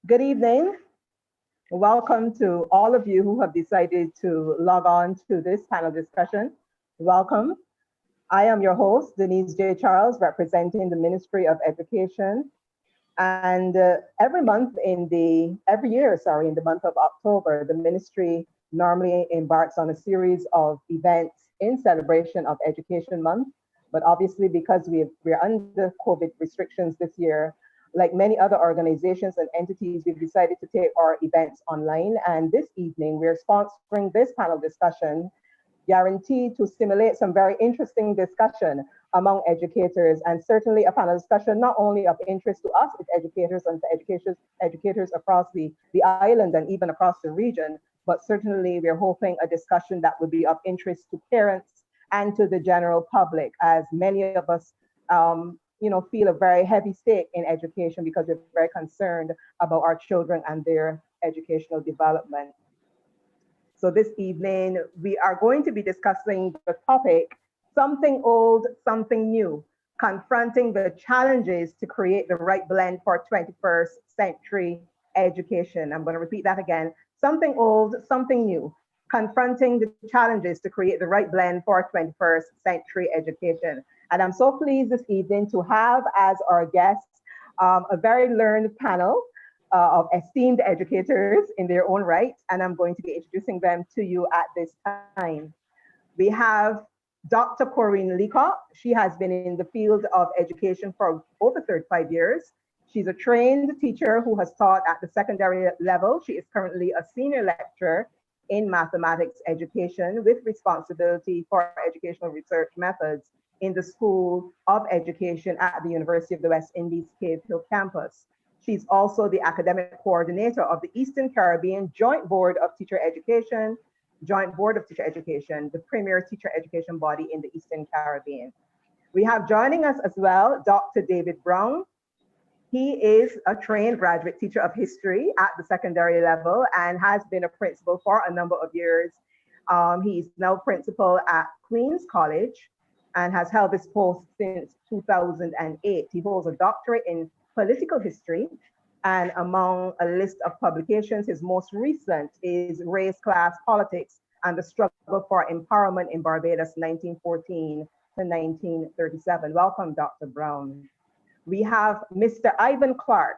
Good evening. Welcome to all of you who have decided to log on to this panel discussion. Welcome. I am your host, Denise J. Charles, representing the Ministry of Education. And every year, in the month of October, the ministry normally embarks on a series of events in celebration of Education Month. But obviously, because we're under COVID restrictions this year, like many other organizations and entities, we've decided to take our events online. And this evening, we're sponsoring this panel discussion, guaranteed to stimulate some very interesting discussion among educators, and certainly a panel discussion not only of interest to us as educators and to educators across the island and even across the region, but certainly we're hoping a discussion that would be of interest to parents and to the general public, as many of us feel a very heavy stake in education because we're very concerned about our children and their educational development. So this evening, we are going to be discussing the topic, something old, something new, confronting the challenges to create the right blend for 21st century education. I'm going to repeat that again. Something old, something new, confronting the challenges to create the right blend for 21st century education. And I'm so pleased this evening to have as our guests a very learned panel of esteemed educators in their own right, and I'm going to be introducing them to you at this time. We have Dr. Corinne Leacock. She has been in the field of education for over 35 years. She's a trained teacher who has taught at the secondary level. She is currently a senior lecturer in mathematics education with responsibility for educational research methods in the School of Education at the University of the West Indies Cave Hill campus. She's also the academic coordinator of the Eastern Caribbean Joint Board of Teacher Education, the premier teacher education body in the Eastern Caribbean. We have joining us as well, Dr. David Brown. He is a trained graduate teacher of history at the secondary level and has been a principal for a number of years. He's now principal at Queen's College and has held this post since 2008. He holds a doctorate in political history, and among a list of publications, his most recent is Race, Class, Politics, and the Struggle for Empowerment in Barbados, 1914 to 1937. Welcome, Dr. Brown. We have Mr. Ivan Clark.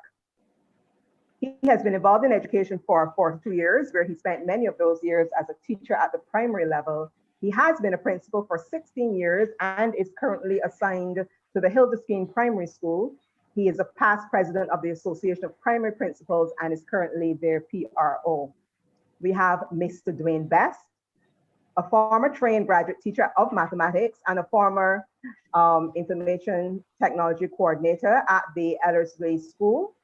He has been involved in education for 42 years, where he spent many of those years as a teacher at the primary level. He has been a principal for 16 years and is currently assigned to the Hildesteen Primary School. He is a past president of the Association of Primary Principals and is currently their PRO. We have Mr. Dwayne Best, a former trained graduate teacher of mathematics and a former information technology coordinator at the Ellerslie School.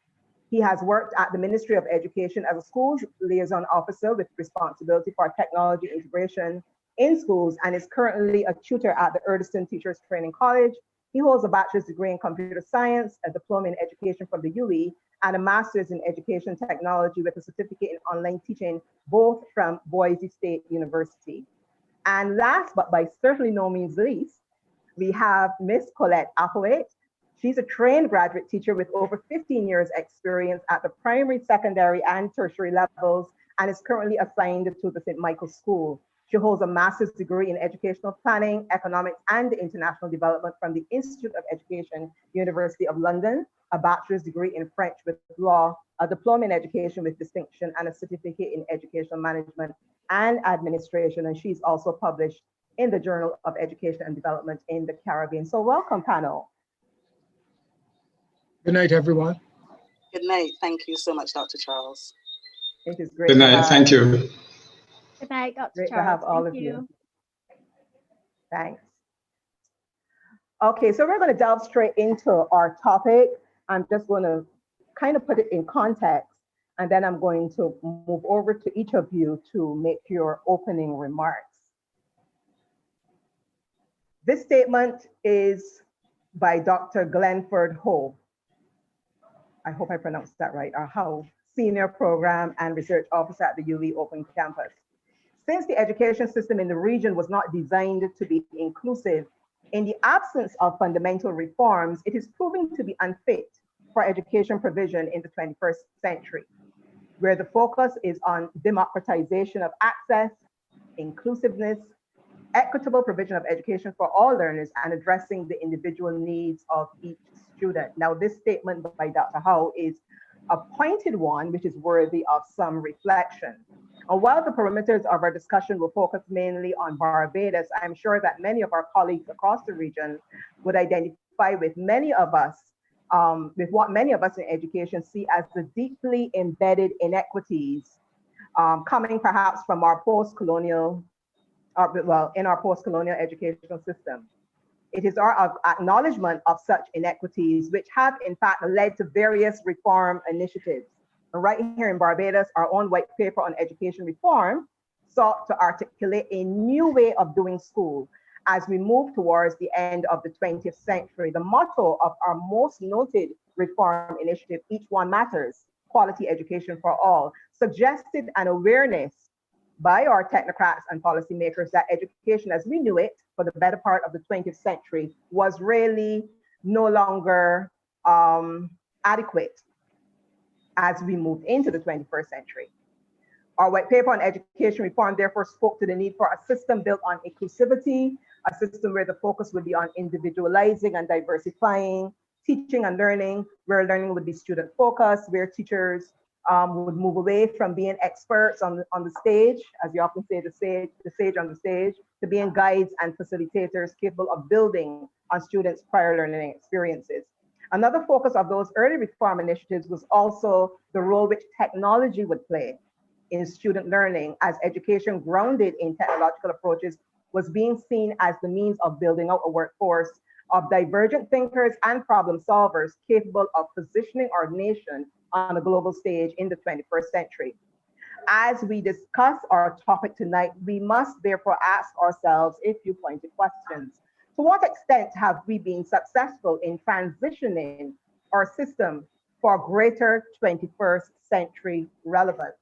He has worked at the Ministry of Education as a schools liaison officer with responsibility for technology integration in schools and is currently a tutor at the Erdeston Teachers Training College. He holds a bachelor's degree in computer science, a diploma in education from the UWI, and a master's in education technology with a certificate in online teaching, both from Boise State University. And last, but by certainly no means least, we have Miss Colette Athwaite. She's a trained graduate teacher with over 15 years experience at the primary, secondary, and tertiary levels, and is currently assigned to the St. Michael's School. She holds a master's degree in educational planning, economics, and international development from the Institute of Education, University of London, a bachelor's degree in French with law, a diploma in education with distinction, and a certificate in educational management and administration. And she's also published in the Journal of Education and Development in the Caribbean. So welcome, panel. Good night, everyone. Good night. Thank you so much, Dr. Charles. It is great. Good night. Thank you. Good night, Dr. Great Charles. to have all Thank of you. Thanks. Okay, so we're going to delve straight into our topic. I'm just going to kind of put it in context, and then I'm going to move over to each of you to make your opening remarks. This statement is by Dr. Glenford Ho. I hope I pronounced that right, or Ho, Senior Program and Research Officer at the UWI Open Campus. Since the education system in the region was not designed to be inclusive, in the absence of fundamental reforms, it is proving to be unfit for education provision in the 21st century. where the focus is on democratization of access, inclusiveness, equitable provision of education for all learners, and addressing the individual needs of each student. Now, this statement by Dr. Howe is a pointed one, which is worthy of some reflection. And while the perimeters of our discussion will focus mainly on Barbados, I'm sure that many of our colleagues across the region would identify with many of us, with what many of us in education see as the deeply embedded inequities coming perhaps from our post-colonial, in our post-colonial educational system. It is our acknowledgement of such inequities which have in fact led to various reform initiatives. And right here in Barbados, our own white paper on education reform sought to articulate a new way of doing school as we move towards the end of the 20th century. The motto of our most noted reform initiative, Each One Matters, Quality Education for All, suggested an awareness by our technocrats and policymakers that education as we knew it for the better part of the 20th century was really no longer adequate as we moved into the 21st century. Our white paper on education reform therefore spoke to the need for a system built on inclusivity, a system where the focus would be on individualizing and diversifying teaching and learning, where learning would be student focused, where teachers would move away from being experts on the stage, as you often say, the sage on the stage, to being guides and facilitators capable of building on students' prior learning experiences. Another focus of those early reform initiatives was also the role which technology would play in student learning, as education grounded in technological approaches was being seen as the means of building out a workforce of divergent thinkers and problem solvers capable of positioning our nation on a global stage in the 21st century. As we discuss our topic tonight, we must therefore ask ourselves a few pointed questions. To what extent have we been successful in transitioning our system for greater 21st century relevance?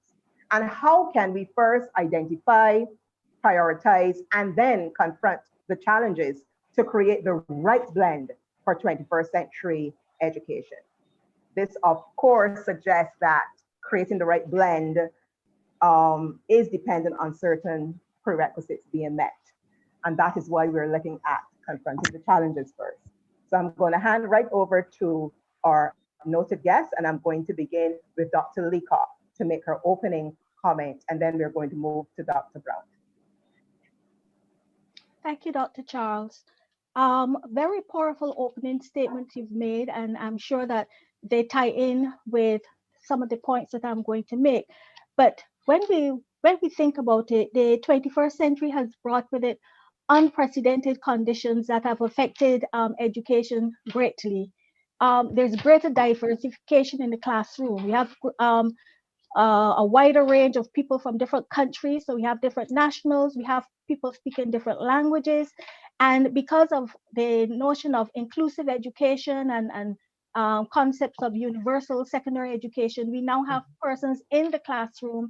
And how can we first identify, prioritize, and then confront the challenges to create the right blend for 21st century education? This, of course, suggests that creating the right blend is dependent on certain prerequisites being met. And that is why we're looking at confronting the challenges first. So I'm going to hand right over to our noted guest, and I'm going to begin with Dr. Leacock to make her opening comment, and then we're going to move to Dr. Brown. Thank you, Dr. Charles. Very powerful opening statements you've made, and I'm sure that they tie in with some of the points that I'm going to make. But when we think about it, the 21st century has brought with it unprecedented conditions that have affected education greatly. There's greater diversification in the classroom. We have a wider range of people from different countries. So we have different nationals, we have people speaking different languages. And because of the notion of inclusive education and concepts of universal secondary education, we now have persons in the classroom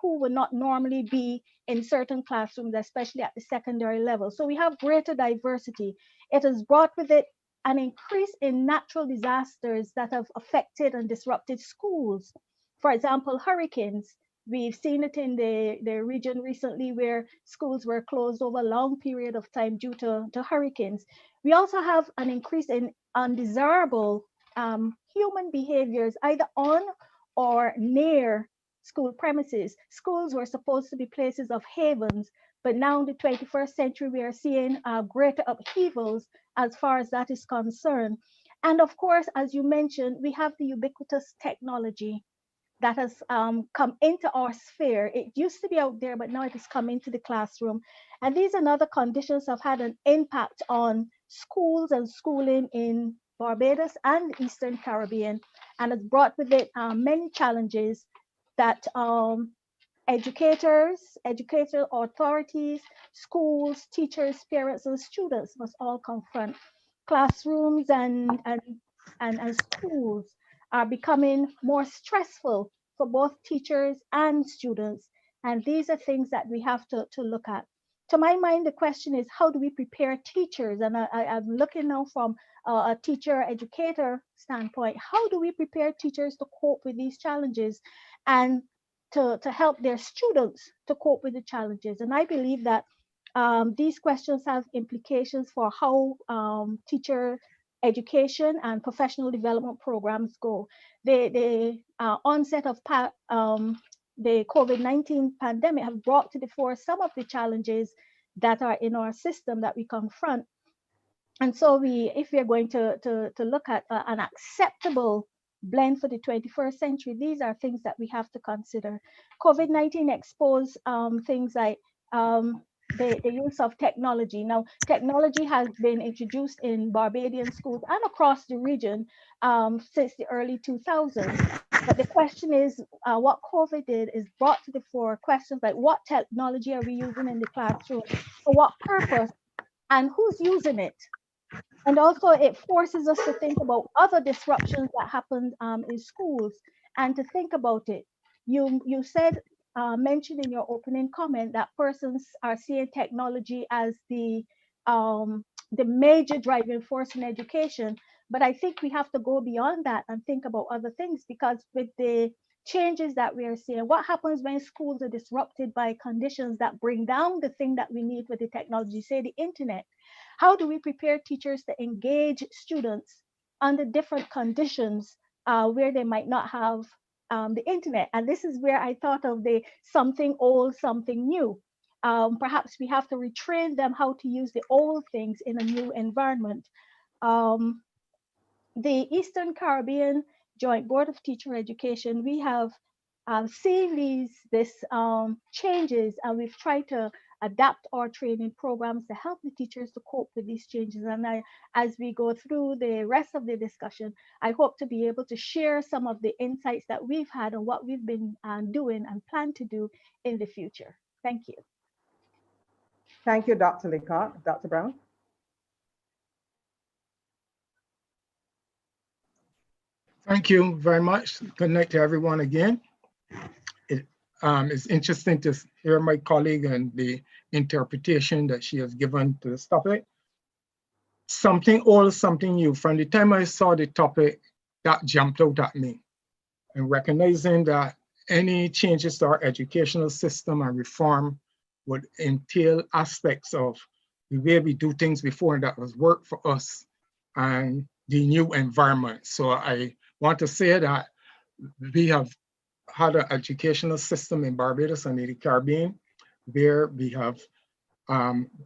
who would not normally be in certain classrooms, especially at the secondary level. So we have greater diversity. It has brought with it an increase in natural disasters that have affected and disrupted schools. For example, hurricanes. We've seen it in the region recently where schools were closed over a long period of time due to hurricanes. We also have an increase in undesirable human behaviors, either on or near school premises. Schools were supposed to be places of havens, but now in the 21st century, we are seeing greater upheavals as far as that is concerned. And of course, as you mentioned, we have the ubiquitous technology that has come into our sphere. It used to be out there, but now it has come into the classroom. And these and other conditions have had an impact on schools and schooling in Barbados and the Eastern Caribbean, and has brought with it many challenges that educators, educational authorities, schools, teachers, parents, and students must all confront. Classrooms and schools are becoming more stressful for both teachers and students. And these are things that we have to look at. to my mind, the question is, how do we prepare teachers? And I'm looking now from a teacher educator standpoint. How do we prepare teachers to cope with these challenges and to help their students to cope with the challenges? And I believe that these questions have implications for how teacher education and professional development programs go. The onset of the COVID-19 pandemic have brought to the fore some of the challenges that are in our system that we confront. And so if we're going to look at an acceptable blend for the 21st century, these are things that we have to consider. COVID-19 exposed things like the use of technology. Now, technology has been introduced in Barbadian schools and across the region since the early 2000s. But the question is, what COVID did is brought to the fore questions like, what technology are we using in the classroom? For what purpose? And who's using it? And also it forces us to think about other disruptions that happened in schools and to think about it. You said, mentioned in your opening comment that persons are seeing technology as the major driving force in education. But I think we have to go beyond that and think about other things, because with the changes that we are seeing, what happens when schools are disrupted by conditions that bring down the thing that we need with the technology, say the internet? How do we prepare teachers to engage students under different conditions where they might not have the internet? And this is where I thought of the something old, something new. Perhaps we have to retrain them how to use the old things in a new environment. The Eastern Caribbean Joint Board of Teacher Education, we have seen these changes, and we've tried to adapt our training programs to help the teachers to cope with these changes. And as we go through the rest of the discussion, I hope to be able to share some of the insights that we've had and what we've been doing and plan to do in the future. Thank you. Thank you, Dr. Leacock. Dr. Brown? Thank you very much. Good night to everyone again. It's interesting to hear my colleague and the interpretation that she has given to this topic. Something old, something new. From the time I saw the topic, that jumped out at me. And recognizing that any changes to our educational system and reform would entail aspects of the way we do things before that was work for us and the new environment. So I want to say that we have had an educational system in Barbados and in the Caribbean where we have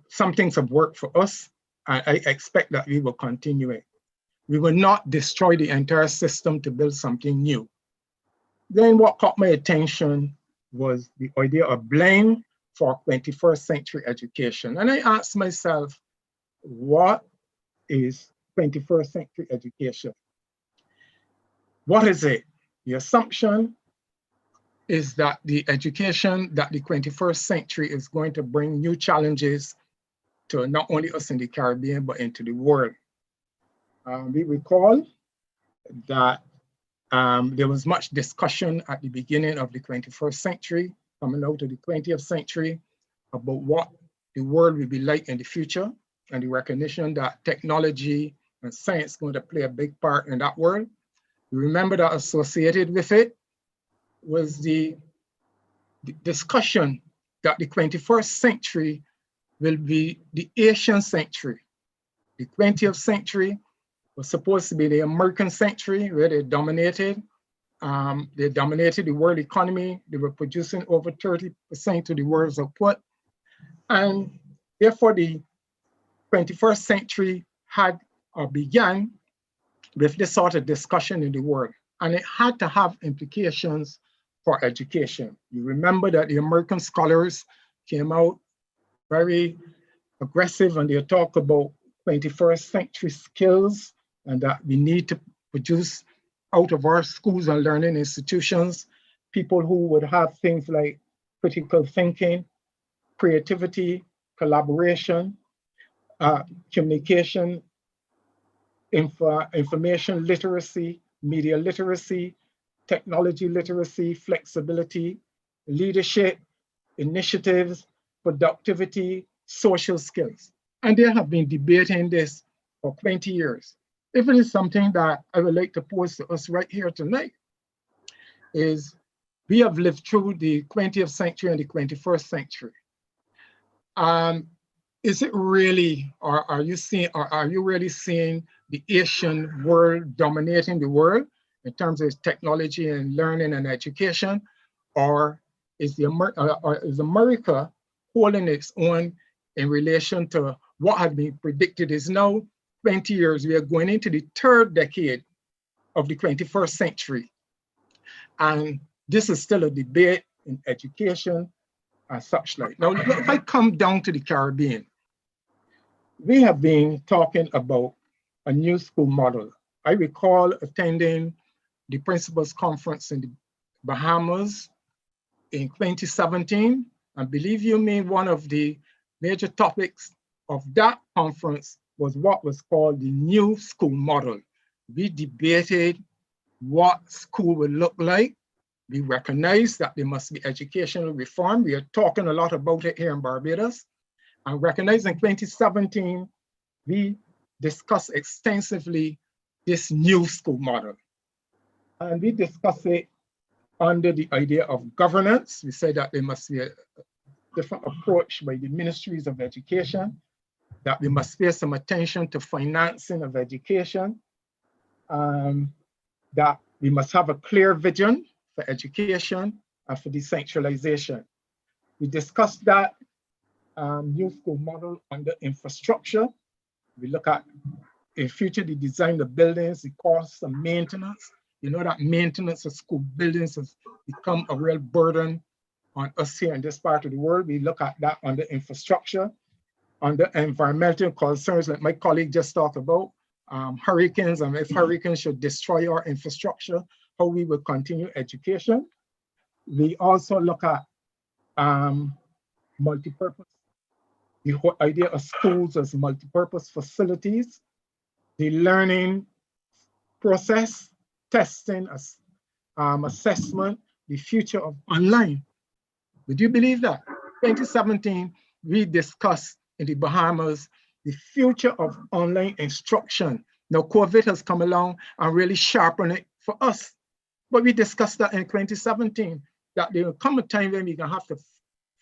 some things have worked for us, and I expect that we will continue it. We will not destroy the entire system to build something new. Then what caught my attention was the idea of blame for 21st century education. And I asked myself, what is 21st century education? What is it? The assumption is that the education that the 21st century is going to bring new challenges to not only us in the Caribbean, but into the world. We recall that there was much discussion at the beginning of the 21st century, coming out of the 20th century, about what the world will be like in the future, and the recognition that technology and science is going to play a big part in that world. We remember that associated with it was the discussion that the 21st century will be the Asian century. The 20th century was supposed to be the American century, where they dominated. They dominated the world economy. They were producing over 30% of the world's output. And therefore, the 21st century had or began with this sort of discussion in the world. And it had to have implications for education. You remember that the American scholars came out very aggressive, and they talk about 21st century skills, and that we need to produce out of our schools and learning institutions people who would have things like critical thinking, creativity, collaboration, communication, information literacy, media literacy, technology literacy, flexibility, leadership, initiatives, productivity, social skills. And they have been debating this for 20 years. If it is something that I would like to pose to us right here tonight, is we have lived through the 20th century and the 21st century. Is it really, or are you really seeing the Asian world dominating the world in terms of technology and learning and education, or is America holding its own in relation to what had been predicted is now 20 years, we are going into the third decade of the 21st century. And this is still a debate in education and such like. Now, if I come down to the Caribbean, we have been talking about a new school model. I recall attending the Principals Conference in the Bahamas in 2017. And believe you me, one of the major topics of that conference was what was called the new school model. We debated what school would look like. We recognized that there must be educational reform. We are talking a lot about it here in Barbados. And recognizing 2017, we discussed extensively this new school model. And we discussed it under the idea of governance. We said that there must be a different approach by the ministries of education, that we must pay some attention to financing of education, that we must have a clear vision for education and for decentralization. We discussed that new school model under infrastructure. We look at, in future, the design of buildings, the costs of maintenance. You know that maintenance of school buildings has become a real burden on us here in this part of the world. We look at that under infrastructure, under environmental concerns like my colleague just talked about, hurricanes, and if hurricanes should destroy our infrastructure, how we will continue education. We also look at multipurpose, the whole idea of schools as multipurpose facilities, the learning process, testing, assessment, the future of online. Would you believe that? 2017, we discussed in the Bahamas the future of online instruction. Now, COVID has come along and really sharpened it for us. But we discussed that in 2017, that there will come a time when we're going to have to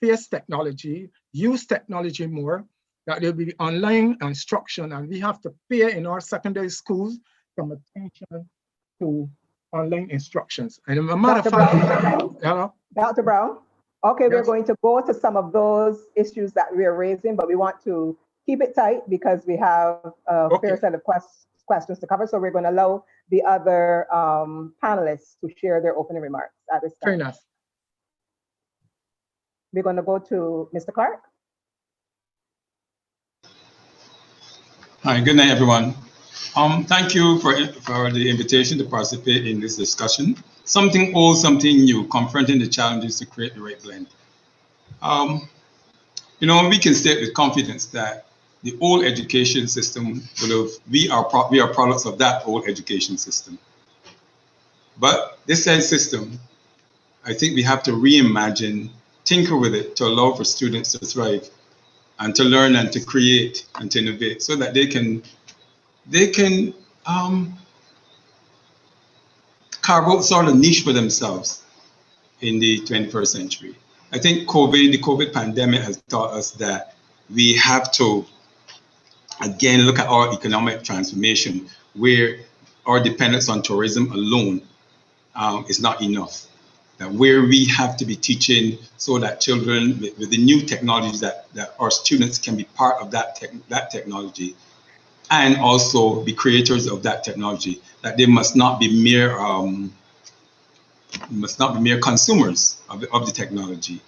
face technology, use technology more, that there will be online instruction, and we have to pay in our secondary schools some attention to online instructions. And a matter of fact, Dr. Brown, okay, yes. We're going to go to some of those issues that we're raising, but we want to keep it tight because we have a fair set of questions to cover. So we're going to allow the other panelists to share their opening remarks at this time. Fair enough. We're going to go to Mr. Clark. Hi, good night, everyone. Thank you for the invitation to participate in this discussion. Something old, something new, confronting the challenges to create the right blend. You know, we can state with confidence that the old education system we are products of that old education system. But this said system, I think we have to reimagine, tinker with it to allow for students to thrive and to learn and to create and to innovate so that they can carve out sort of niche for themselves in the 21st century. I think the COVID pandemic has taught us that we have to, again, look at our economic transformation where our dependence on tourism alone is not enough. That where we have to be teaching so that children with the new technologies that our students can be part of that technology and also be creators of that technology, that they must not be mere consumers of the technology.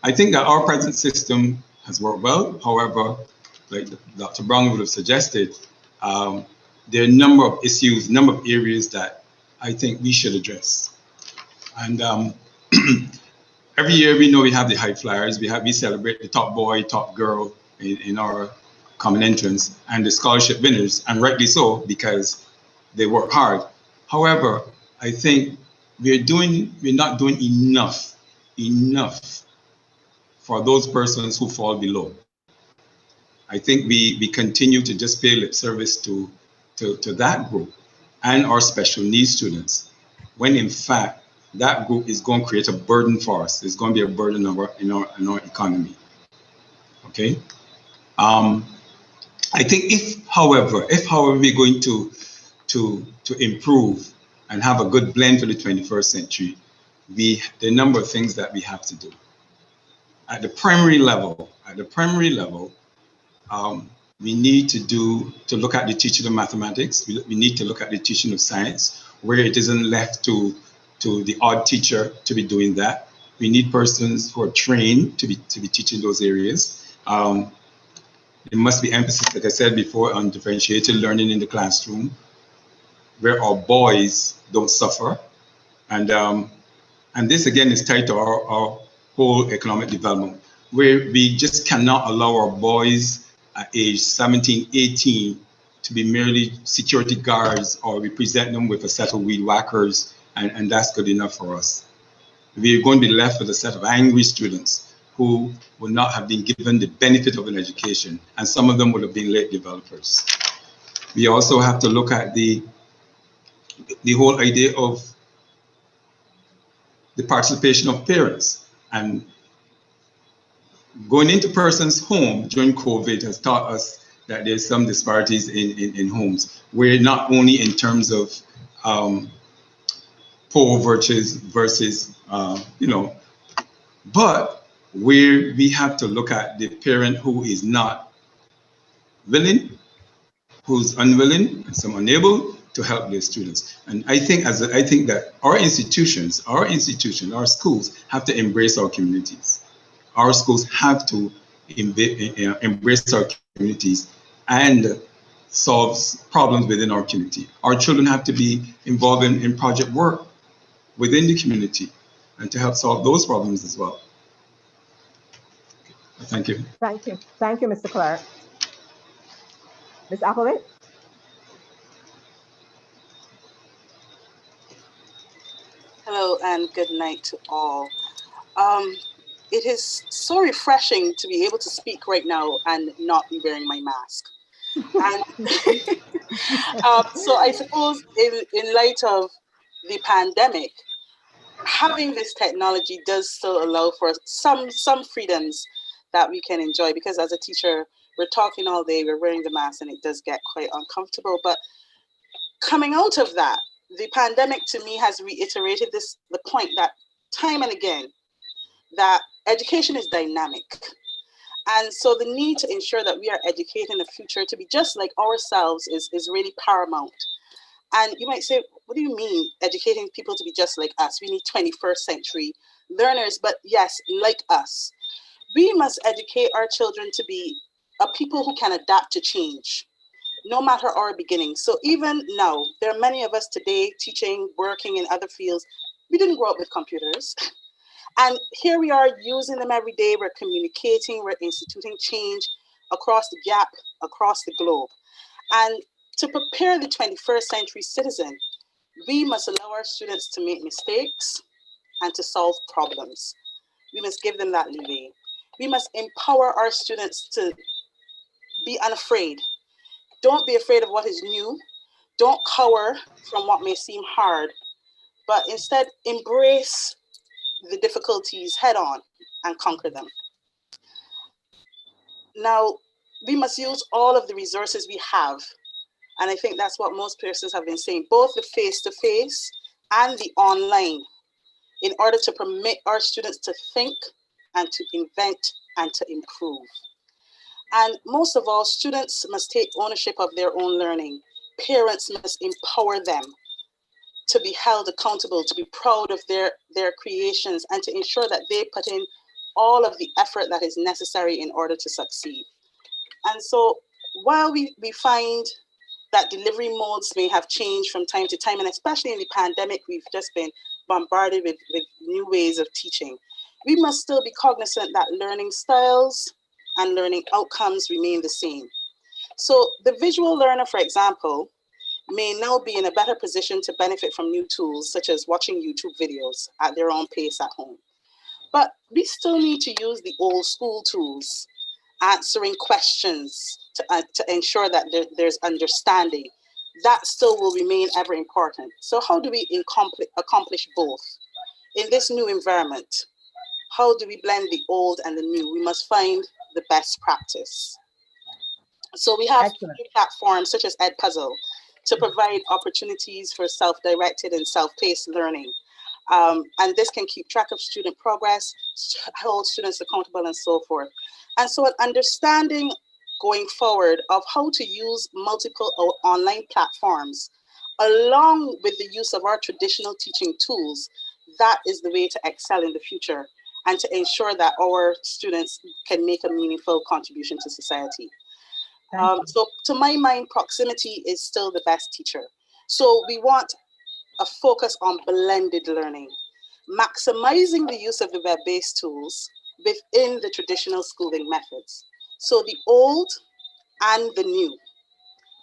I think that our present system has worked well. However, like Dr. Brown would have suggested, there are a number of issues, a number of areas that I think we should address. And every year we know we have the high flyers. We celebrate the top boy, top girl in our common entrance and the scholarship winners, and rightly so because they work hard. However, I think we're not doing enough for those persons who fall below. I think we continue to just pay lip service to that group and our special needs students, when in fact that group is going to create a burden for us. It's going to be a burden in our economy. Okay. I think if, however, we're going to improve and have a good blend for the 21st century, there are a number of things that we have to do. At the primary level, we need to look at the teaching of mathematics. We need to look at the teaching of science, where it isn't left to the odd teacher to be doing that. We need persons who are trained to be teaching those areas. There must be emphasis, like I said before, on differentiated learning in the classroom, where our boys don't suffer. And this again is tied to our whole economic development, where we just cannot allow our boys at age 17, 18 to be merely security guards, or we present them with a set of weed whackers, and that's good enough for us. We're going to be left with a set of angry students who will not have been given the benefit of an education, and some of them would have been late developers. We also have to look at the whole idea of the participation of parents. And going into person's home during COVID has taught us that there's some disparities in homes, where not only in terms of poor versus but where we have to look at the parent who is not willing, who's unwilling, and some unable to help their students. And I think that our institutions, our schools have to embrace our communities. Our schools have to embrace our communities and solve problems within our community. Our children have to be involved in project work within the community and to help solve those problems as well. Thank you. Thank you. Thank you, Mr. Clark. Ms. Applewhite? Hello and good night to all. It is so refreshing to be able to speak right now and not be wearing my mask. And so I suppose in light of the pandemic, having this technology does still allow for some freedoms that we can enjoy, because as a teacher, we're talking all day, we're wearing the mask, and it does get quite uncomfortable. But coming out of that, the pandemic to me has reiterated the point that time and again, that education is dynamic. And so the need to ensure that we are educating the future to be just like ourselves is really paramount. And you might say, what do you mean educating people to be just like us? We need 21st century learners, but yes, like us. We must educate our children to be a people who can adapt to change, no matter our beginnings. So even now, there are many of us today teaching, working in other fields. We didn't grow up with computers. And here we are using them every day. We're communicating, we're instituting change across the gap, across the globe. And to prepare the 21st century citizen, we must allow our students to make mistakes and to solve problems. We must give them that leeway. We must empower our students to be unafraid. Don't be afraid of what is new. Don't cower from what may seem hard, but instead embrace the difficulties head on and conquer them. Now, we must use all of the resources we have. And I think that's what most persons have been saying, both the face-to-face and the online, in order to permit our students to think and to invent and to improve. And most of all, students must take ownership of their own learning. Parents must empower them to be held accountable, to be proud of their creations, and to ensure that they put in all of the effort that is necessary in order to succeed. And so while we find that delivery modes may have changed from time to time, and especially in the pandemic, we've just been bombarded with new ways of teaching, we must still be cognizant that learning styles and learning outcomes remain the same. So the visual learner, for example, may now be in a better position to benefit from new tools, such as watching YouTube videos at their own pace at home. But we still need to use the old school tools. answering questions to ensure that there's understanding, that still will remain ever important. So how do we accomplish both? In this new environment, how do we blend the old and the new? We must find the best practice. So we have platforms such as Edpuzzle to provide opportunities for self-directed and self-paced learning. And this can keep track of student progress, hold students accountable, and so forth. And so an understanding going forward of how to use multiple online platforms, along with the use of our traditional teaching tools, that is the way to excel in the future and to ensure that our students can make a meaningful contribution to society. So to my mind, proximity is still the best teacher. So we want a focus on blended learning, maximizing the use of the web-based tools within the traditional schooling methods. So the old and the new,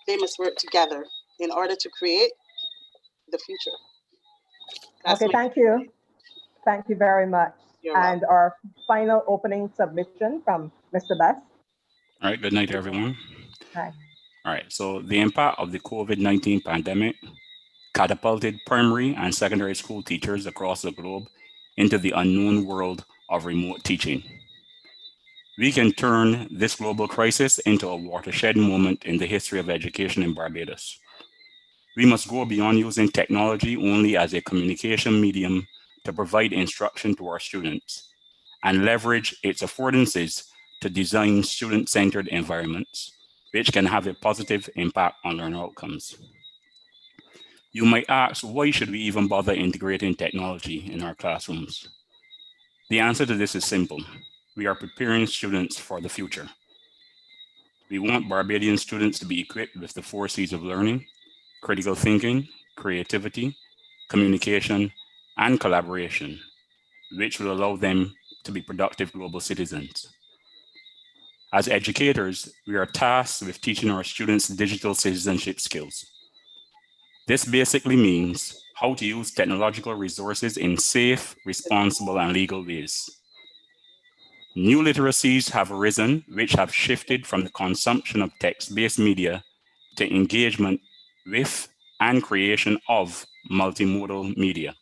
they must work together in order to create the future. Okay, thank you. Thank you very much. And our final opening submission from Mr. Best. All right, good night, everyone. Hi. All right, so the impact of the COVID-19 pandemic catapulted primary and secondary school teachers across the globe into the unknown world of remote teaching. We can turn this global crisis into a watershed moment in the history of education in Barbados. We must go beyond using technology only as a communication medium to provide instruction to our students and leverage its affordances to design student-centered environments, which can have a positive impact on learner outcomes. You might ask, why should we even bother integrating technology in our classrooms? The answer to this is simple. We are preparing students for the future. We want Barbadian students to be equipped with the 4 C's of learning: critical thinking, creativity, communication, and collaboration, which will allow them to be productive global citizens. As educators, we are tasked with teaching our students digital citizenship skills. This basically means how to use technological resources in safe, responsible, and legal ways. New literacies have arisen, which have shifted from the consumption of text-based media to engagement with and creation of multimodal media.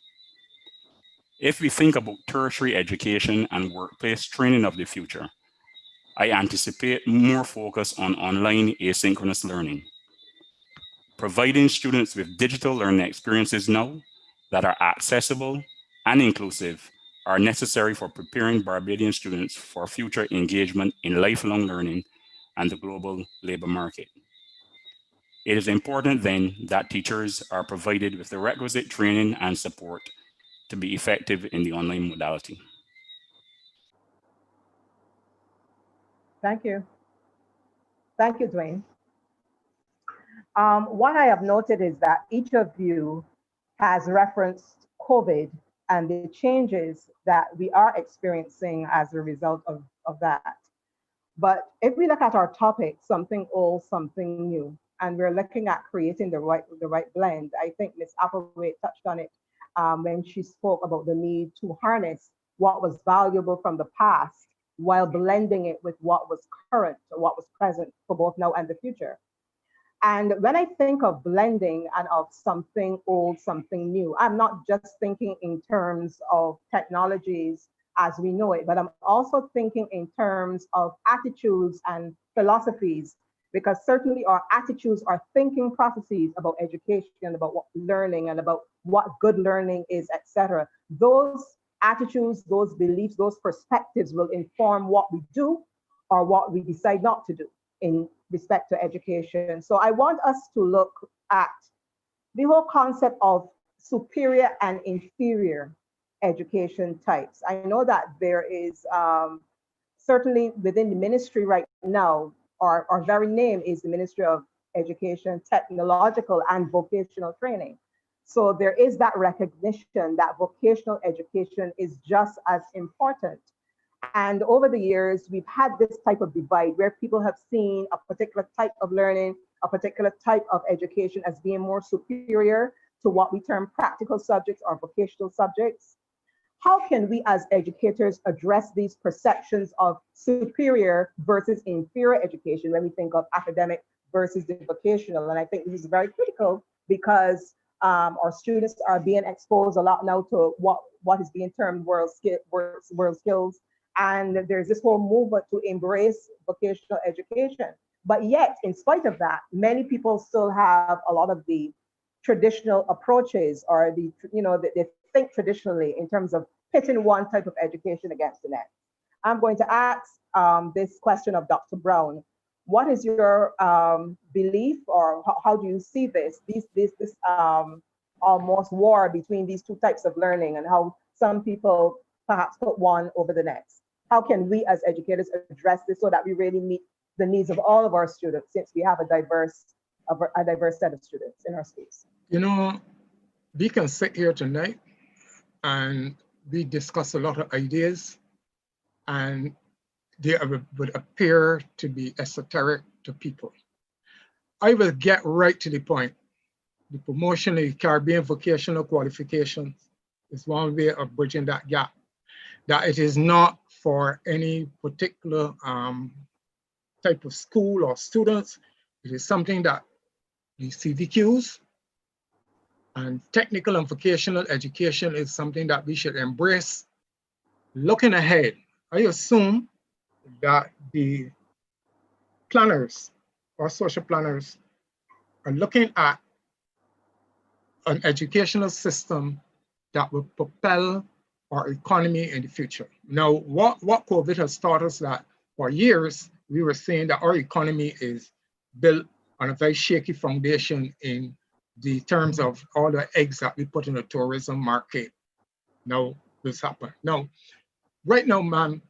If we think about tertiary education and workplace training of the future, I anticipate more focus on online asynchronous learning. Providing students with digital learning experiences now that are accessible and inclusive are necessary for preparing Barbadian students for future engagement in lifelong learning and the global labor market. It is important then that teachers are provided with the requisite training and support to be effective in the online modality. Thank you. Thank you, Dwayne. What I have noted is that each of you has referenced COVID and the changes that we are experiencing as a result of that. But if we look at our topic, something old, something new, and we're looking at creating the right blend, I think Ms. Applewaite touched on it when she spoke about the need to harness what was valuable from the past while blending it with what was current or what was present for both now and the future. And when I think of blending and of something old, something new, I'm not just thinking in terms of technologies as we know it, but I'm also thinking in terms of attitudes and philosophies, because certainly our attitudes, our thinking processes about education, about what learning and about what good learning is, etc. Those attitudes, those beliefs, those perspectives will inform what we do or what we decide not to do in respect to education. So I want us to look at the whole concept of superior and inferior education types. I know that there is certainly within the ministry right now, our very name is the Ministry of Education, Technological and Vocational Training. So there is that recognition that vocational education is just as important. And over the years, we've had this type of divide where people have seen a particular type of learning, a particular type of education as being more superior to what we term practical subjects or vocational subjects. how can we as educators address these perceptions of superior versus inferior education when we think of academic versus the vocational? And I think this is very critical because our students are being exposed a lot now to what is being termed world skills. And there's this whole movement to embrace vocational education. But yet, in spite of that, many people still have a lot of the traditional approaches, or they think traditionally in terms of pitting one type of education against the next. I'm going to ask this question of Dr. Brown. What is your belief, or how do you see this almost war between these two types of learning, and how some people perhaps put one over the next? How can we as educators address this so that we really meet the needs of all of our students, since we have a diverse set of students in our schools? You know, we can sit here tonight and we discuss a lot of ideas, and they would appear to be esoteric to people. I will get right to the point. The promotion of the Caribbean vocational qualifications is one way of bridging that gap, that it is not for any particular type of school or students. It is something that the CVQs and technical and vocational education is something that we should embrace. Looking ahead, I assume that the planners or social planners are looking at an educational system that will propel our economy in the future. Now, what COVID has taught us, that for years, we were saying that our economy is built on a very shaky foundation in the terms of all the eggs that we put in the tourism market. Now, this happened. Now, right now, ma'am,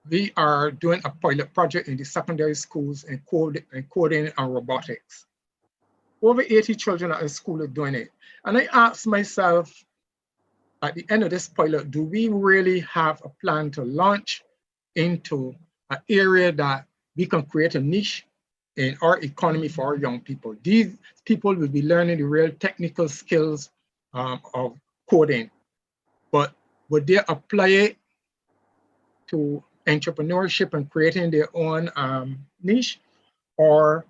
we are doing a pilot project in the secondary schools in coding and robotics. Over 80 children at the school are doing it. And I asked myself, at the end of this pilot, do we really have a plan to launch into an area that we can create a niche in our economy for our young people? These people will be learning the real technical skills of coding, but would they apply it to entrepreneurship and creating their own niche, or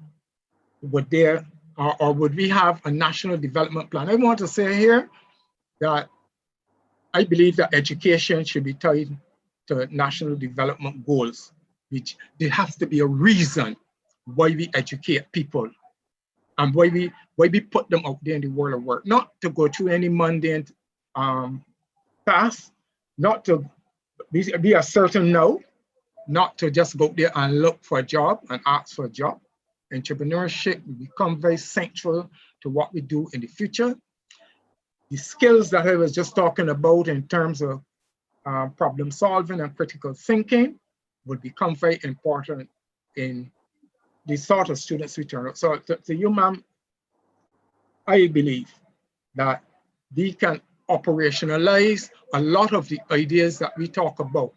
would we have a national development plan? I want to say here that I believe that education should be tied to national development goals, which there has to be a reason why we educate people and why we put them out there in the world of work, not to go through any mundane task, not to be a certain no, not to just go there and look for a job and ask for a job. Entrepreneurship will become very central to what we do in the future. The skills that I was just talking about in terms of problem solving and critical thinking would become very important in the sort of students we turn out. So to you, ma'am, I believe that we can operationalize a lot of the ideas that we talk about.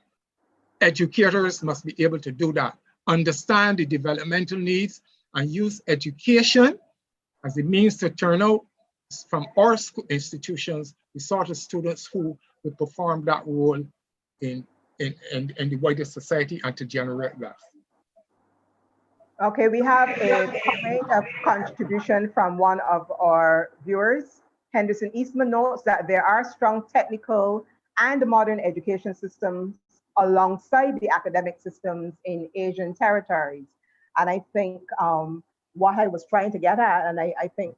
Educators must be able to do that, understand the developmental needs, and use education as a means to turn out from our school institutions the sort of students who will perform that role in the wider society and to generate wealth. Okay, we have a comment, a contribution from one of our viewers. Henderson Eastman notes that there are strong technical and modern education systems alongside the academic systems in Asian territories. And I think what I was trying to get at, and I think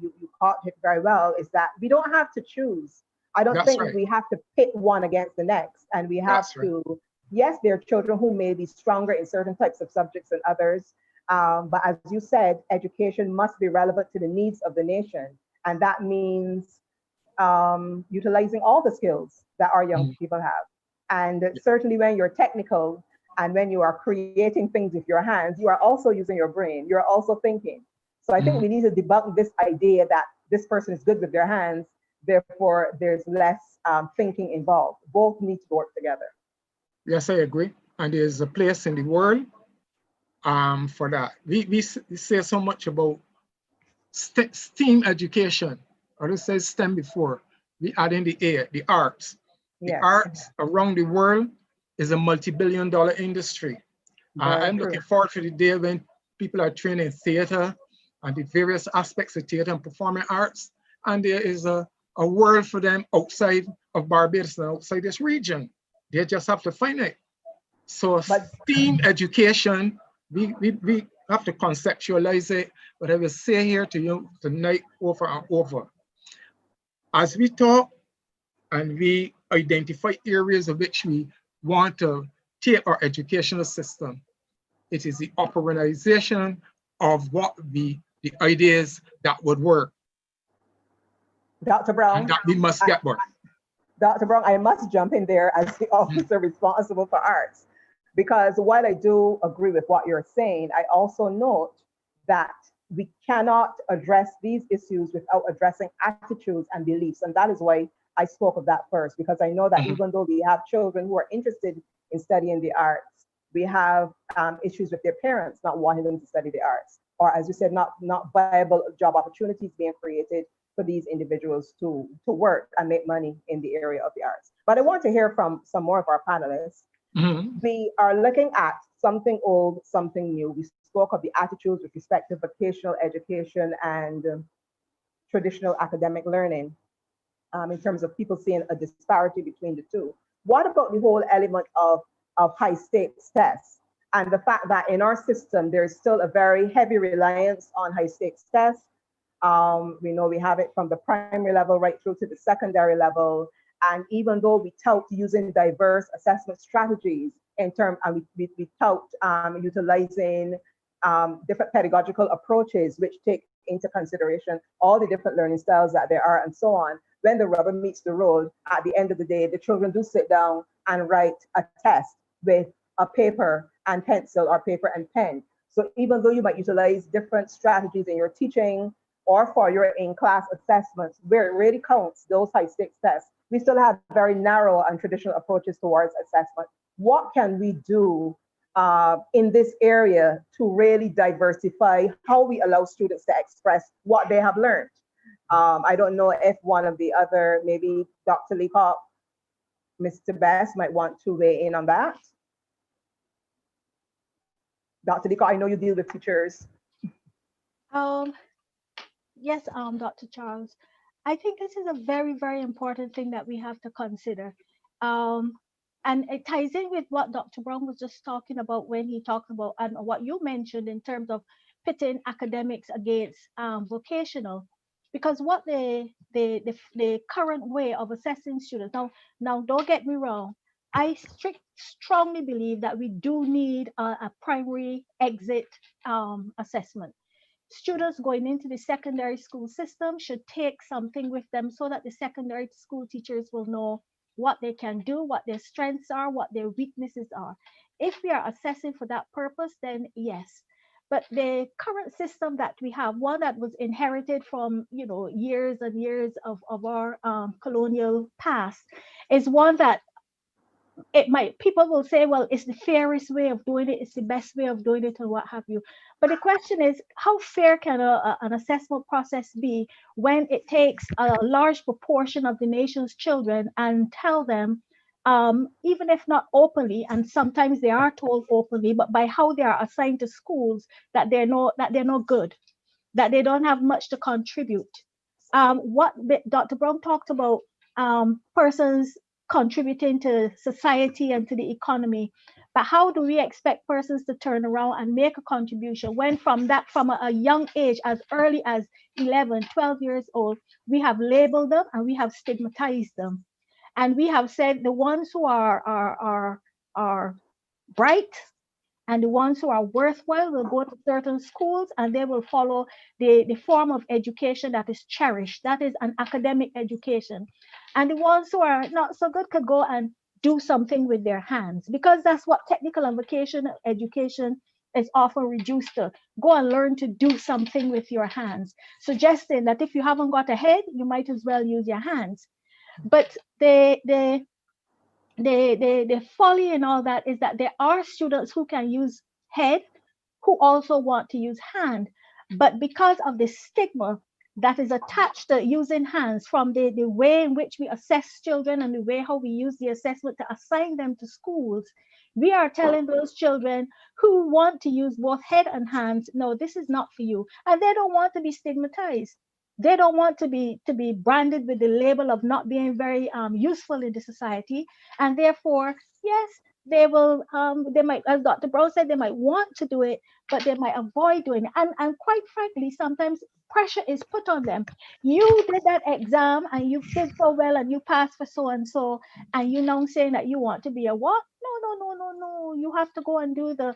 you caught it very well, is that we don't have to choose. I don't think we have to pit one against the next. And we have to, yes, there are children who may be stronger in certain types of subjects than others. But as you said, education must be relevant to the needs of the nation. And that means utilizing all the skills that our young people have. And certainly when you're technical and when you are creating things with your hands, you are also using your brain. You're also thinking. So I think we need to debunk this idea that this person is good with their hands, therefore there's less thinking involved. Both need to work together. Yes, I agree. And there's a place in the world for that. We say so much about STEAM education. I just said STEM before. We add in the arts. The Yes. arts around the world is a multi-billion-dollar industry. Very I'm true. looking forward to the day when people are trained in theater and the various aspects of theater and performing arts, and there is a world for them outside of Barbados and outside this region. They just have to find it. So But- STEAM education, we have to conceptualize it, but I will say here to you tonight over and over. As we talk and we identify areas of which we want to take our educational system, it is the operationalization of what the ideas that would work Dr. Brown, and that we must get work. Dr. Brown, I must jump in there as the officer responsible for arts, because while I do agree with what you're saying, I also note that we cannot address these issues without addressing attitudes and beliefs. And that is why I spoke of that first, because I know that even though we have children who are interested in studying the arts, we have issues with their parents not wanting them to study the arts, or as you said, not viable job opportunities being created for these individuals to work and make money in the area of the arts. But I want to hear from some more of our panelists. We are looking at something old, something new. We spoke of the attitudes with respect to vocational education and traditional academic learning in terms of people seeing a disparity between the two. What about the whole element of high stakes tests and the fact that in our system, there's still a very heavy reliance on high stakes tests? We know we have it from the primary level right through to the secondary level. And even though we tout using diverse assessment strategies in terms, and we tout utilizing different pedagogical approaches, which take into consideration all the different learning styles that there are and so on, when the rubber meets the road, at the end of the day, the children do sit down and write a test with a paper and pencil or paper and pen. So even though you might utilize different strategies in your teaching or for your in-class assessments, where it really counts, those high stakes tests, we still have very narrow and traditional approaches towards assessment. What can we do in this area to really diversify how we allow students to express what they have learned? I don't know if one of the other, maybe Dr. Leacock, Mr. Best might want to weigh in on that. Dr. Leacock, I know you deal with teachers. Yes, Dr. Charles. I think this is a very, very important thing that we have to consider. And it ties in with what Dr. Brown was just talking about when he talked about, and what you mentioned in terms of pitting academics against vocational. Because what the current way of assessing students, now don't get me wrong, I strongly believe that we do need a primary exit assessment. Students going into the secondary school system should take something with them so that the secondary school teachers will know what they can do, what their strengths are, what their weaknesses are. If we are assessing for that purpose, then yes. But the current system that we have, one that was inherited from years and years of our colonial past, is one that people will say, well, it's the fairest way of doing it, it's the best way of doing it, and what have you. But the question is, how fair can an assessment process be when it takes a large proportion of the nation's children and tell them, even if not openly, and sometimes they are told openly, but by how they are assigned to schools, that they're no good, that they don't have much to contribute. What Dr. Brown talked about, persons contributing to society and to the economy, but how do we expect persons to turn around and make a contribution when from a young age, as early as 11, 12 years old, we have labeled them and we have stigmatized them, and we have said the ones who are bright and the ones who are worthwhile will go to certain schools and they will follow the form of education that is cherished, that is an academic education. And the ones who are not so good could go and do something with their hands, because that's what technical and vocational education is often reduced to. Go and learn to do something with your hands, suggesting that if you haven't got a head, you might as well use your hands. But the folly in all that is that there are students who can use head who also want to use hand, but because of the stigma that is attached to using hands, from the way in which we assess children and the way how we use the assessment to assign them to schools, we are telling those children who want to use both head and hands, no, this is not for you. And they don't want to be stigmatized. They don't want to be branded with the label of not being very useful in the society. And therefore, yes, they will, they might, as Dr. Brown said, they might want to do it, but they might avoid doing it. And quite frankly, sometimes pressure is put on them. You did that exam and you did so well and you passed for so and so, and you now saying that you want to be a what? No. You have to go and do the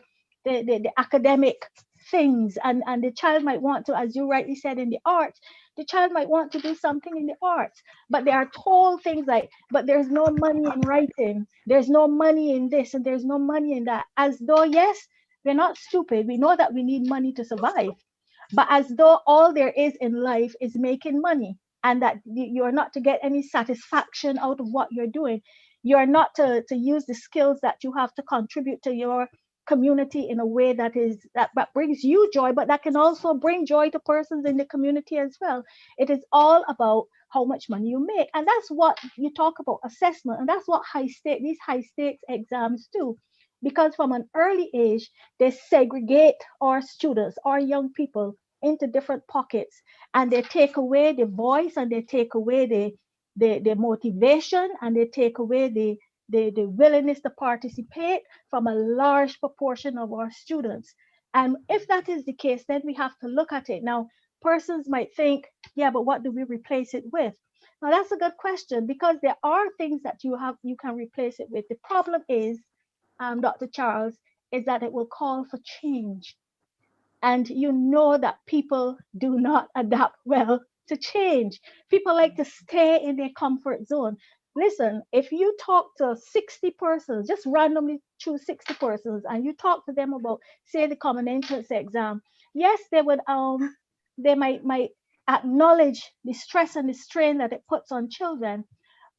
academic things, and the child might want to, as you rightly said, in the arts, the child might want to do something in the arts, but they are told things like, but there's no money in writing, there's no money in this, and there's no money in that, as though, yes, we're not stupid, we know that we need money to survive, but as though all there is in life is making money, and that you're not to get any satisfaction out of what you're doing. You're not to use the skills that you have to contribute to your community in a way that brings you joy, but that can also bring joy to persons in the community as well. It is all about how much money you make. And that's what you talk about assessment. And that's what these high stakes exams do. Because from an early age, they segregate our students, our young people, into different pockets, and they take away the voice, and they take away the motivation, and they take away the willingness to participate from a large proportion of our students. And if that is the case, then we have to look at it. Now, persons might think, yeah, but what do we replace it with? Now, that's a good question, because there are things that you can replace it with. The problem is, Dr. Charles, is that it will call for change. And you know that people do not adapt well to change. People like to stay in their comfort zone. Listen, if you talk to 60 persons, just randomly choose 60 persons, and you talk to them about, say, the common entrance exam, yes, they would they might acknowledge the stress and the strain that it puts on children.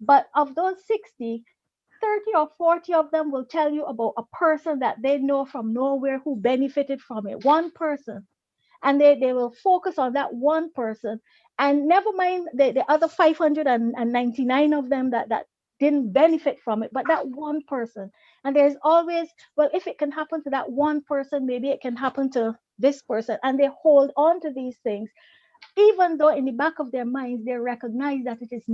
But of those 60, 30 or 40 of them will tell you about a person that they know from nowhere who benefited from it, one person. And they will focus on that one person, and never mind the other 599 of them that didn't benefit from it, but that one person. And there's always, well, if it can happen to that one person, maybe it can happen to this person. And they hold on to these things, even though in the back of their minds, they recognize that it is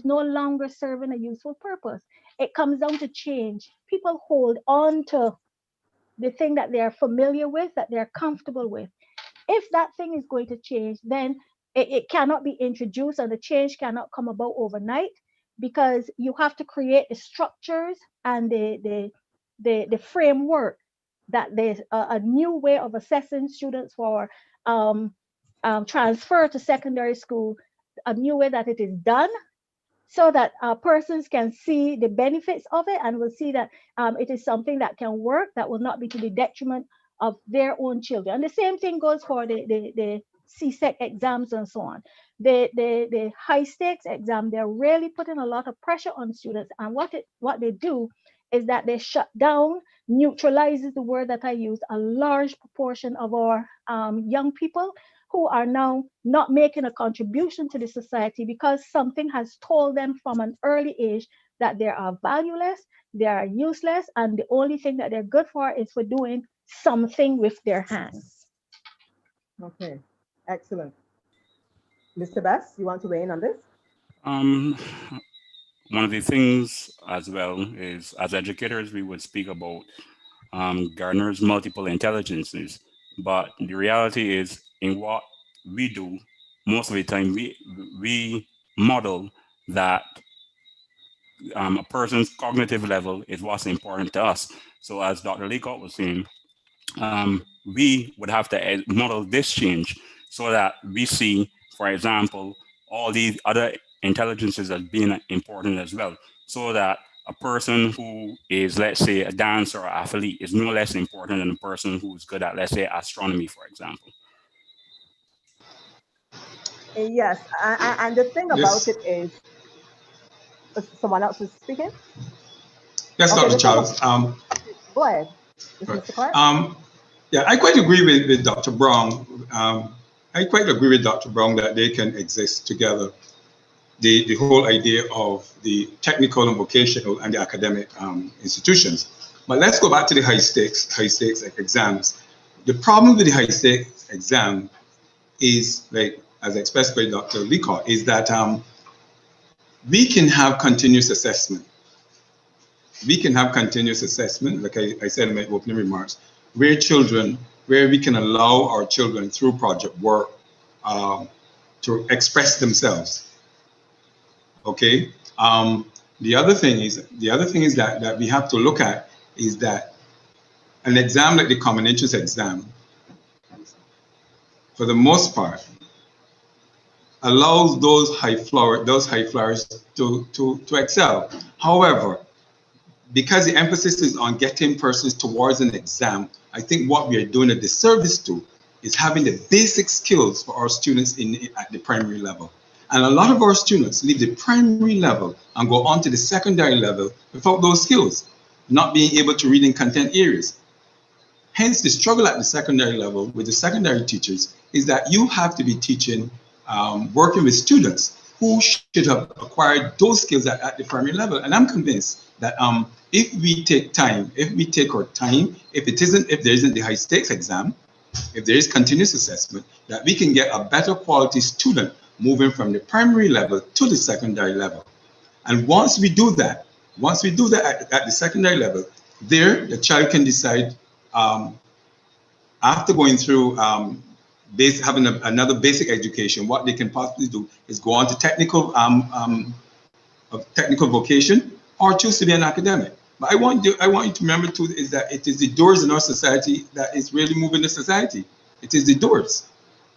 no longer serving a useful purpose. It comes down to change. People hold on to the thing that they're familiar with, that they're comfortable with. If that thing is going to change, then it cannot be introduced, and the change cannot come about overnight, because you have to create the structures and the framework that there's a new way of assessing students for transfer to secondary school, a new way that it is done, so that persons can see the benefits of it and will see that it is something that can work, that will not be to the detriment of their own children. And the same thing goes for the CSEC exams and so on. The high stakes exam, they're really putting a lot of pressure on students. And what they do is that they shut down, neutralizes the word that I use, a large proportion of our young people who are now not making a contribution to the society, because something has told them from an early age that they are valueless, they are useless, and the only thing that they're good for is for doing something with their hands. Okay, excellent. Mr. Best, you want to weigh in on this? One of the things as well is, as educators, we would speak about Gardner's multiple intelligences, but the reality is, in what we do, most of the time we model that a person's cognitive level is what's important to us. So as Dr. Leacock was saying, we would have to model this change so that we see, for example, all these other intelligences as being important as well, so that a person who is, let's say, a dancer or athlete is no less important than a person who's good at, let's say, astronomy, for example. Yes, and the thing about it is, someone else is speaking? Yes, Okay, Dr. Charles. Go ahead. Right. Yeah, I quite agree with Dr. Brown I quite agree with Dr. Brown that they can exist together. The whole idea of the technical and vocational and the academic institutions. But let's go back to the high stakes exams. The problem with the high stakes exam is, like, as expressed by Dr. Leacock, is that we can have continuous assessment. We can have continuous assessment, like I said in my opening remarks, where we can allow our children through project work to express themselves. Okay. The other thing is that we have to look at is that an exam like the Common Entrance exam, for the most part, allows those high flyers to excel. However, because the emphasis is on getting persons towards an exam, I think what we are doing a disservice to is having the basic skills for our students at the primary level. And a lot of our students leave the primary level and go on to the secondary level without those skills, not being able to read in content areas. Hence, the struggle at the secondary level with the secondary teachers is that you have to be teaching, working with students who should have acquired those skills at the primary level. And I'm convinced that if we take our time, if there isn't the high stakes exam, if there is continuous assessment, that we can get a better quality student moving from the primary level to the secondary level. And once we do that at the secondary level, there the child can decide, after going through having another basic education, what they can possibly do is go on to technical vocation or choose to be an academic. But I want you to remember too is that it is the doors in our society that is really moving the society. It is the doors.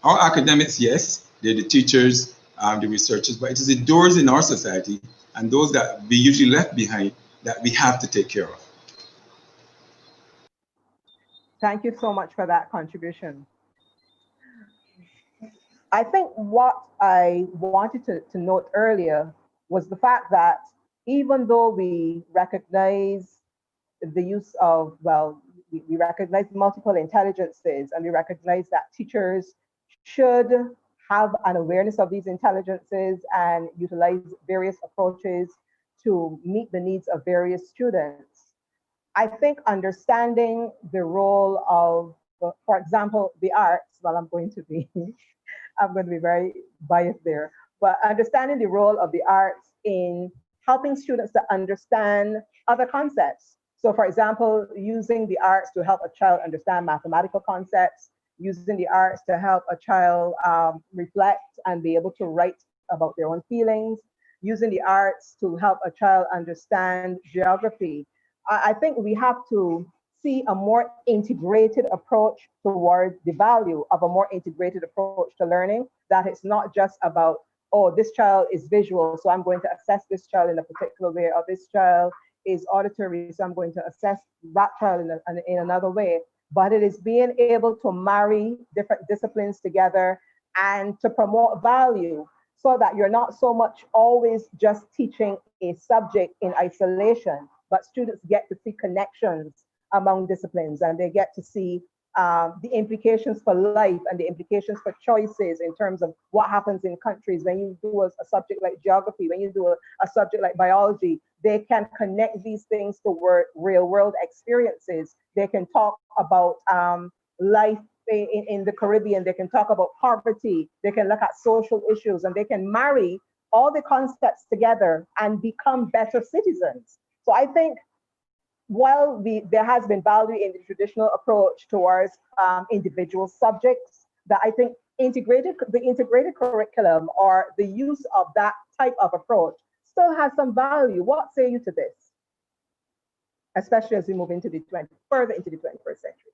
Our academics, yes, they're the teachers, the researchers, but it is the doors in our society and those that we usually left behind that we have to take care of. Thank you so much for that contribution. I think what I wanted to note earlier was the fact that even though we recognize the use of, well, we recognize multiple intelligences and we recognize that teachers should have an awareness of these intelligences and utilize various approaches to meet the needs of various students. I think understanding the role of, for example, the arts, well, I'm going to be very biased there, but understanding the role of the arts in helping students to understand other concepts. So for example, using the arts to help a child understand mathematical concepts, using the arts to help a child reflect and be able to write about their own feelings, using the arts to help a child understand geography. I think we have to see a more integrated approach towards the value of a more integrated approach to learning, that it's not just about, oh, this child is visual, so I'm going to assess this child in a particular way, or this child is auditory, so I'm going to assess that child in another way. But it is being able to marry different disciplines together and to promote value so that you're not so much always just teaching a subject in isolation, but students get to see connections among disciplines and they get to see the implications for life and the implications for choices in terms of what happens in countries. When you do a subject like geography, when you do a subject like biology, they can connect these things to real world experiences. They can talk about life in the Caribbean, they can talk about poverty, they can look at social issues, and they can marry all the concepts together and become better citizens. So I think while there has been value in the traditional approach towards individual subjects, that I think the integrated curriculum or the use of that type of approach still has some value. What say you to this? Especially as we move into further into the 21st century.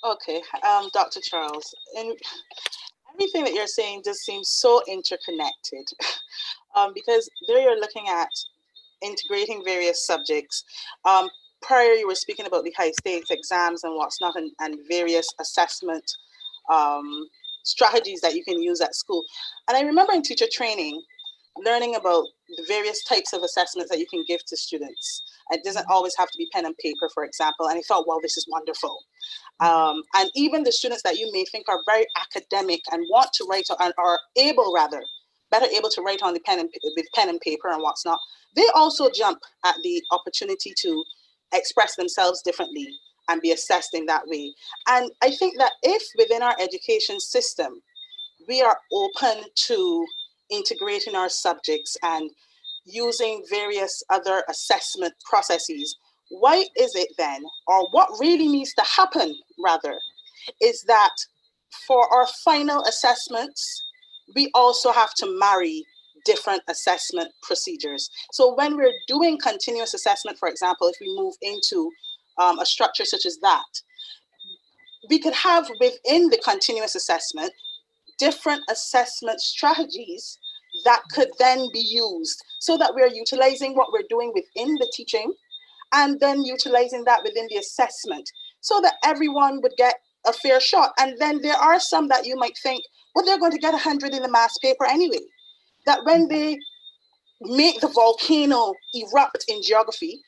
Okay, Dr. Charles, and everything that you're saying just seems so interconnected because there you're looking at integrating various subjects. Prior, you were speaking about the high stakes exams and what's not, and various assessment strategies that you can use at school. And I remember in teacher training, learning about the various types of assessments that you can give to students. It doesn't always have to be pen and paper, for example. And I thought, well, this is wonderful. And even the students that you may think are very academic and want to write, and are able, rather, better able to write on the with pen and paper and what's not, they also jump at the opportunity to express themselves differently and be assessed in that way. And I think that if within our education system, we are open to integrating our subjects and using various other assessment processes, why is it then, or what really needs to happen rather, is that for our final assessments, we also have to marry different assessment procedures. So when we're doing continuous assessment, for example, if we move into a structure such as that, we could have within the continuous assessment different assessment strategies that could then be used, so that we're utilizing what we're doing within the teaching and then utilizing that within the assessment, so that everyone would get a fair shot. And then there are some that you might think, well, they're going to get 100 in the maths paper anyway. That when they make the volcano erupt in geography,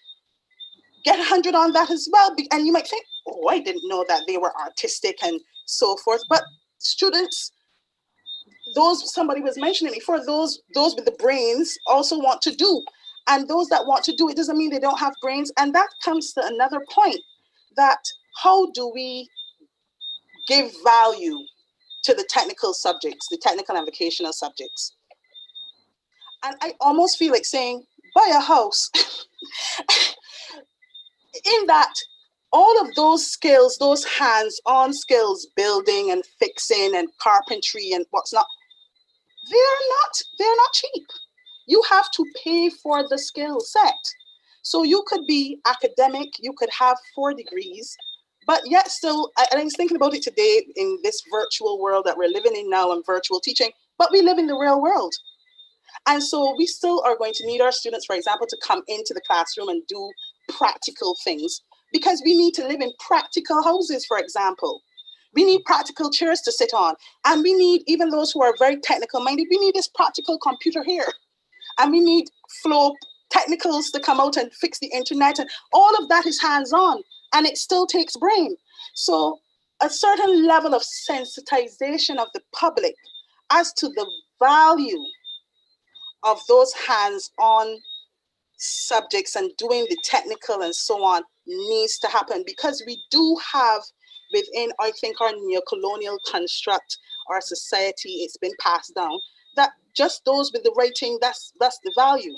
get 100 on that as well. And you might think, oh, I didn't know that they were artistic and so forth. But students, those somebody was mentioning before, those with the brains also want to do. And those that want to do, it doesn't mean they don't have brains. And that comes to another point, that how do we give value to the technical subjects, the technical and vocational subjects? And I almost feel like saying, buy a house. In that all of those skills, those hands-on skills, building and fixing and carpentry and what's not, they're not cheap. You have to pay for the skill set. So you could be academic, you could have 4 degrees, but yet still, I was thinking about it today in this virtual world that we're living in now and virtual teaching, but we live in the real world. And so we still are going to need our students, for example, to come into the classroom and do practical things, because we need to live in practical houses, for example. We need practical chairs to sit on. And we need, even those who are very technical minded, we need this practical computer here. And we need flow technicals to come out and fix the internet. And all of that is hands-on, and it still takes brain. So a certain level of sensitization of the public as to the value of those hands-on subjects and doing the technical and so on needs to happen, because we do have within, I think, our neo-colonial construct, our society, it's been passed down, that just those with the writing, that's the value.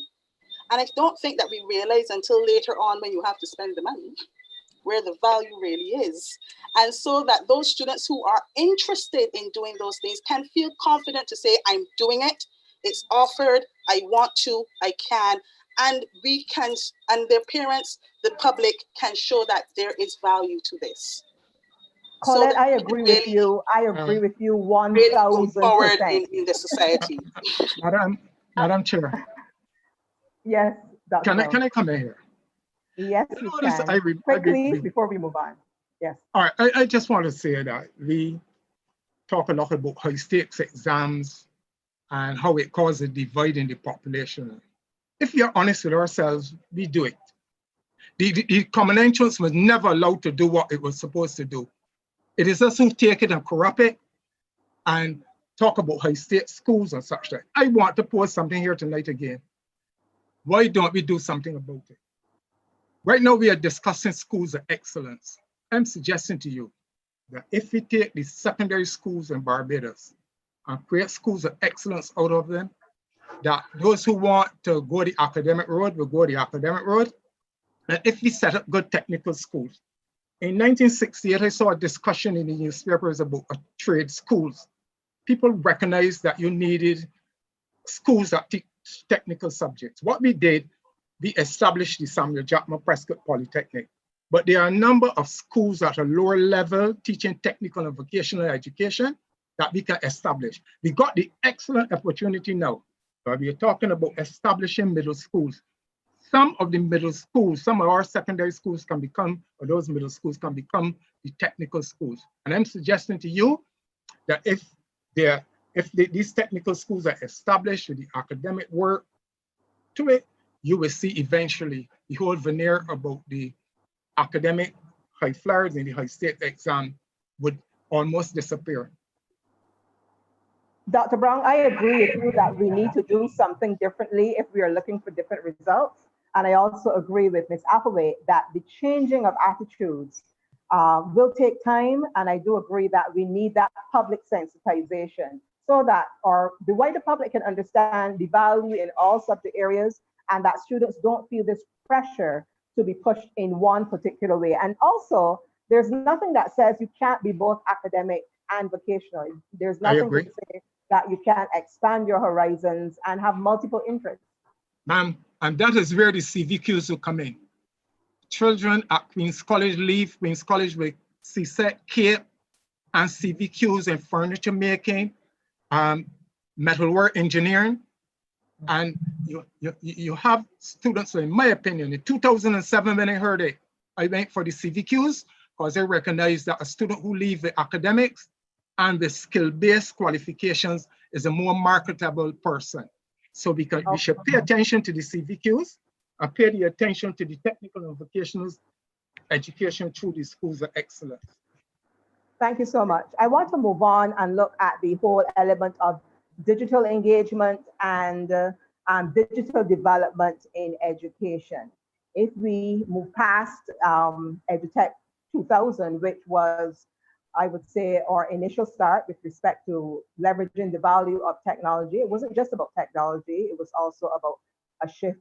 And I don't think that we realize until later on, when you have to spend the money, where the value really is. And so that those students who are interested in doing those things can feel confident to say, I'm doing it, it's offered, I want to, I can, and we can, and their parents, the public can show that there is value to this. Colette, so I agree with you. I agree with you 1000%. Really forward in the society. Madam Chair. Yes, Dr. Can I come in here? Yes, you can. Quickly, before we move on. Yes. All right, I just want to say that we talk a lot about high stakes exams and how it causes a divide in the population. If we are honest with ourselves, we do it. The common entrance was never allowed to do what it was supposed to do. It is us who take it and corrupt it and talk about high stakes schools and such like. I want to pose something here tonight again. Why don't we do something about it? Right now we are discussing schools of excellence. I'm suggesting to you that if we take the secondary schools in Barbados and create schools of excellence out of them, that those who want to go the academic road will go the academic road. And if we set up good technical schools. In 1968, I saw a discussion in the newspapers about trade schools. People recognized that you needed schools that teach technical subjects. What we did, we established the Samuel Jackman Prescott Polytechnic. But there are a number of schools at a lower level teaching technical and vocational education that we can establish. We got the excellent opportunity now. But we are talking about establishing middle schools. Some of the middle schools, some of our secondary schools can become, or those middle schools can become the technical schools. And I'm suggesting to you that if these technical schools are established with the academic work to it, you will see eventually the whole veneer about the academic high flyers in the high state exam would almost disappear. Dr. Brown, I agree with you that we need to do something differently if we are looking for different results. And I also agree with Ms. Applewhite that the changing of attitudes will take time. And I do agree that we need that public sensitization so that the wider public can understand the value in all subject areas and that students don't feel this pressure to be pushed in one particular way. And also, there's nothing that says you can't be both academic and vocational. There's nothing to say that you can't expand your horizons and have multiple interests. Ma'am, and that is where the CVQs will come in. Children at Queen's College leave Queen's College with CSEC, CAPE, and CVQs in furniture making, metalwork engineering, and you have students, so in my opinion, in 2007 when I heard it, I went for the CVQs because I recognized that a student who leaves the academics and the skill-based qualifications is a more marketable person. So we should pay attention to the CVQs and pay the attention to the technical and vocational education through the schools of excellence. Thank you so much. I want to move on and look at the whole element of digital engagement and digital development in education. If we move past EduTech 2000, which was, I would say, our initial start with respect to leveraging the value of technology. It wasn't just about technology, it was also about a shift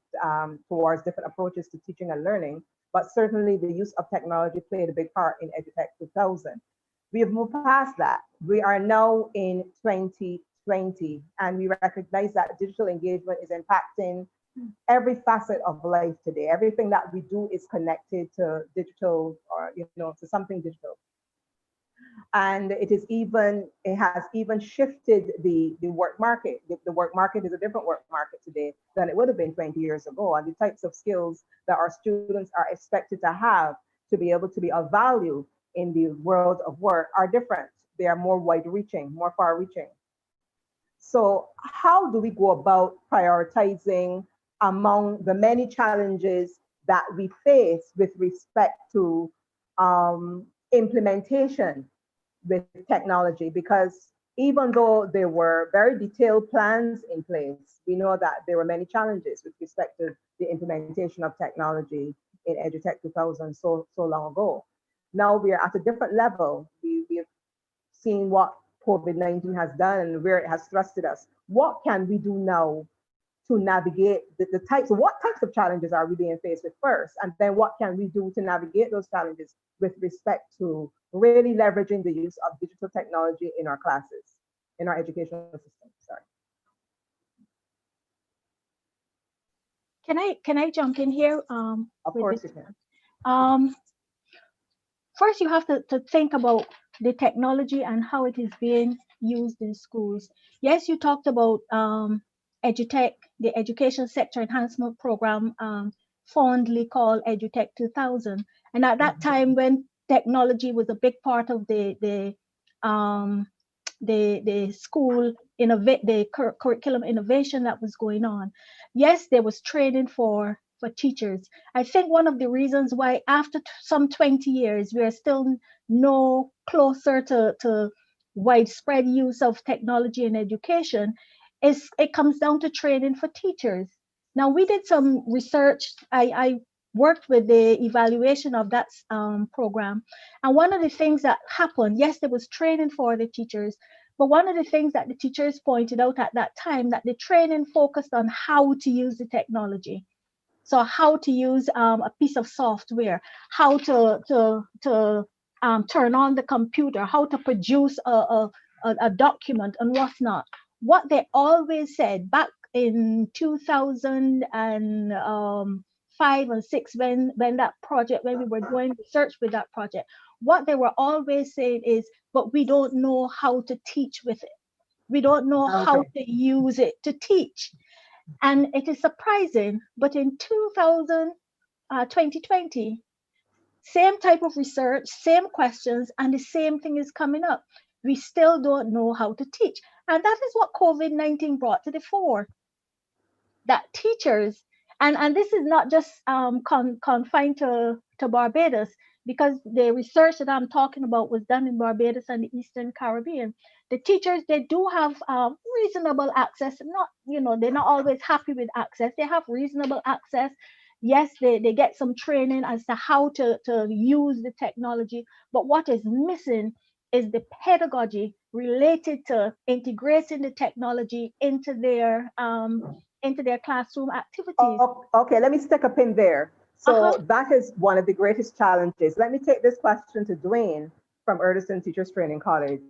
towards different approaches to teaching and learning, but certainly the use of technology played a big part in EduTech 2000. We have moved past that. We are now in 2020, and we recognize that digital engagement is impacting every facet of life today. Everything that we do is connected to digital, or to something digital. And it has even shifted the work market. The work market is a different work market today than it would have been 20 years ago. And the types of skills that our students are expected to have to be able to be of value in the world of work are different. They are more wide-reaching, more far-reaching. So how do we go about prioritizing among the many challenges that we face with respect to implementation with technology? Because even though there were very detailed plans in place, we know that there were many challenges with respect to the implementation of technology in EduTech 2000 so long ago. Now we are at a different level. We have seen what COVID-19 has done and where it has thrusted us. What can we do now to navigate what types of challenges are we being faced with first? And then what can we do to navigate those challenges with respect to really leveraging the use of digital technology in our classes, in our educational system? Sorry. Can I jump in here? Of course you can. First, you have to think about the technology and how it is being used in schools. Yes, you talked about EduTech, the Education Sector Enhancement Program, fondly called EduTech 2000. And at that time, when technology was a big part of the school curriculum innovation that was going on, yes, there was training for teachers. I think one of the reasons why after some 20 years, we are still no closer to widespread use of technology in education is it comes down to training for teachers. Now, we did some research. I worked with the evaluation of that program. And one of the things that happened, yes, there was training for the teachers, but one of the things that the teachers pointed out at that time, that the training focused on how to use the technology. So how to use a piece of software, how to turn on the computer, how to produce a document and what's not. What they always said back in 2005 and 6, when that project, when we were doing research with that project, what they were always saying is, but we don't know how to teach with it. We don't know how to use it to teach. And it is surprising, but in 2020, same type of research, same questions, and the same thing is coming up. We still don't know how to teach. And that is what COVID-19 brought to the fore. That teachers, And this is not just confined to Barbados, because the research that I'm talking about was done in Barbados and the Eastern Caribbean. The teachers, they do have reasonable access. Not, they're not always happy with access. They have reasonable access. Yes, they get some training as to how to use the technology, but what is missing is the pedagogy related to integrating the technology into their classroom activities. Okay, let me stick a pin there. So that is one of the greatest challenges. Let me take this question to Dwayne from Urdeston Teachers Training College.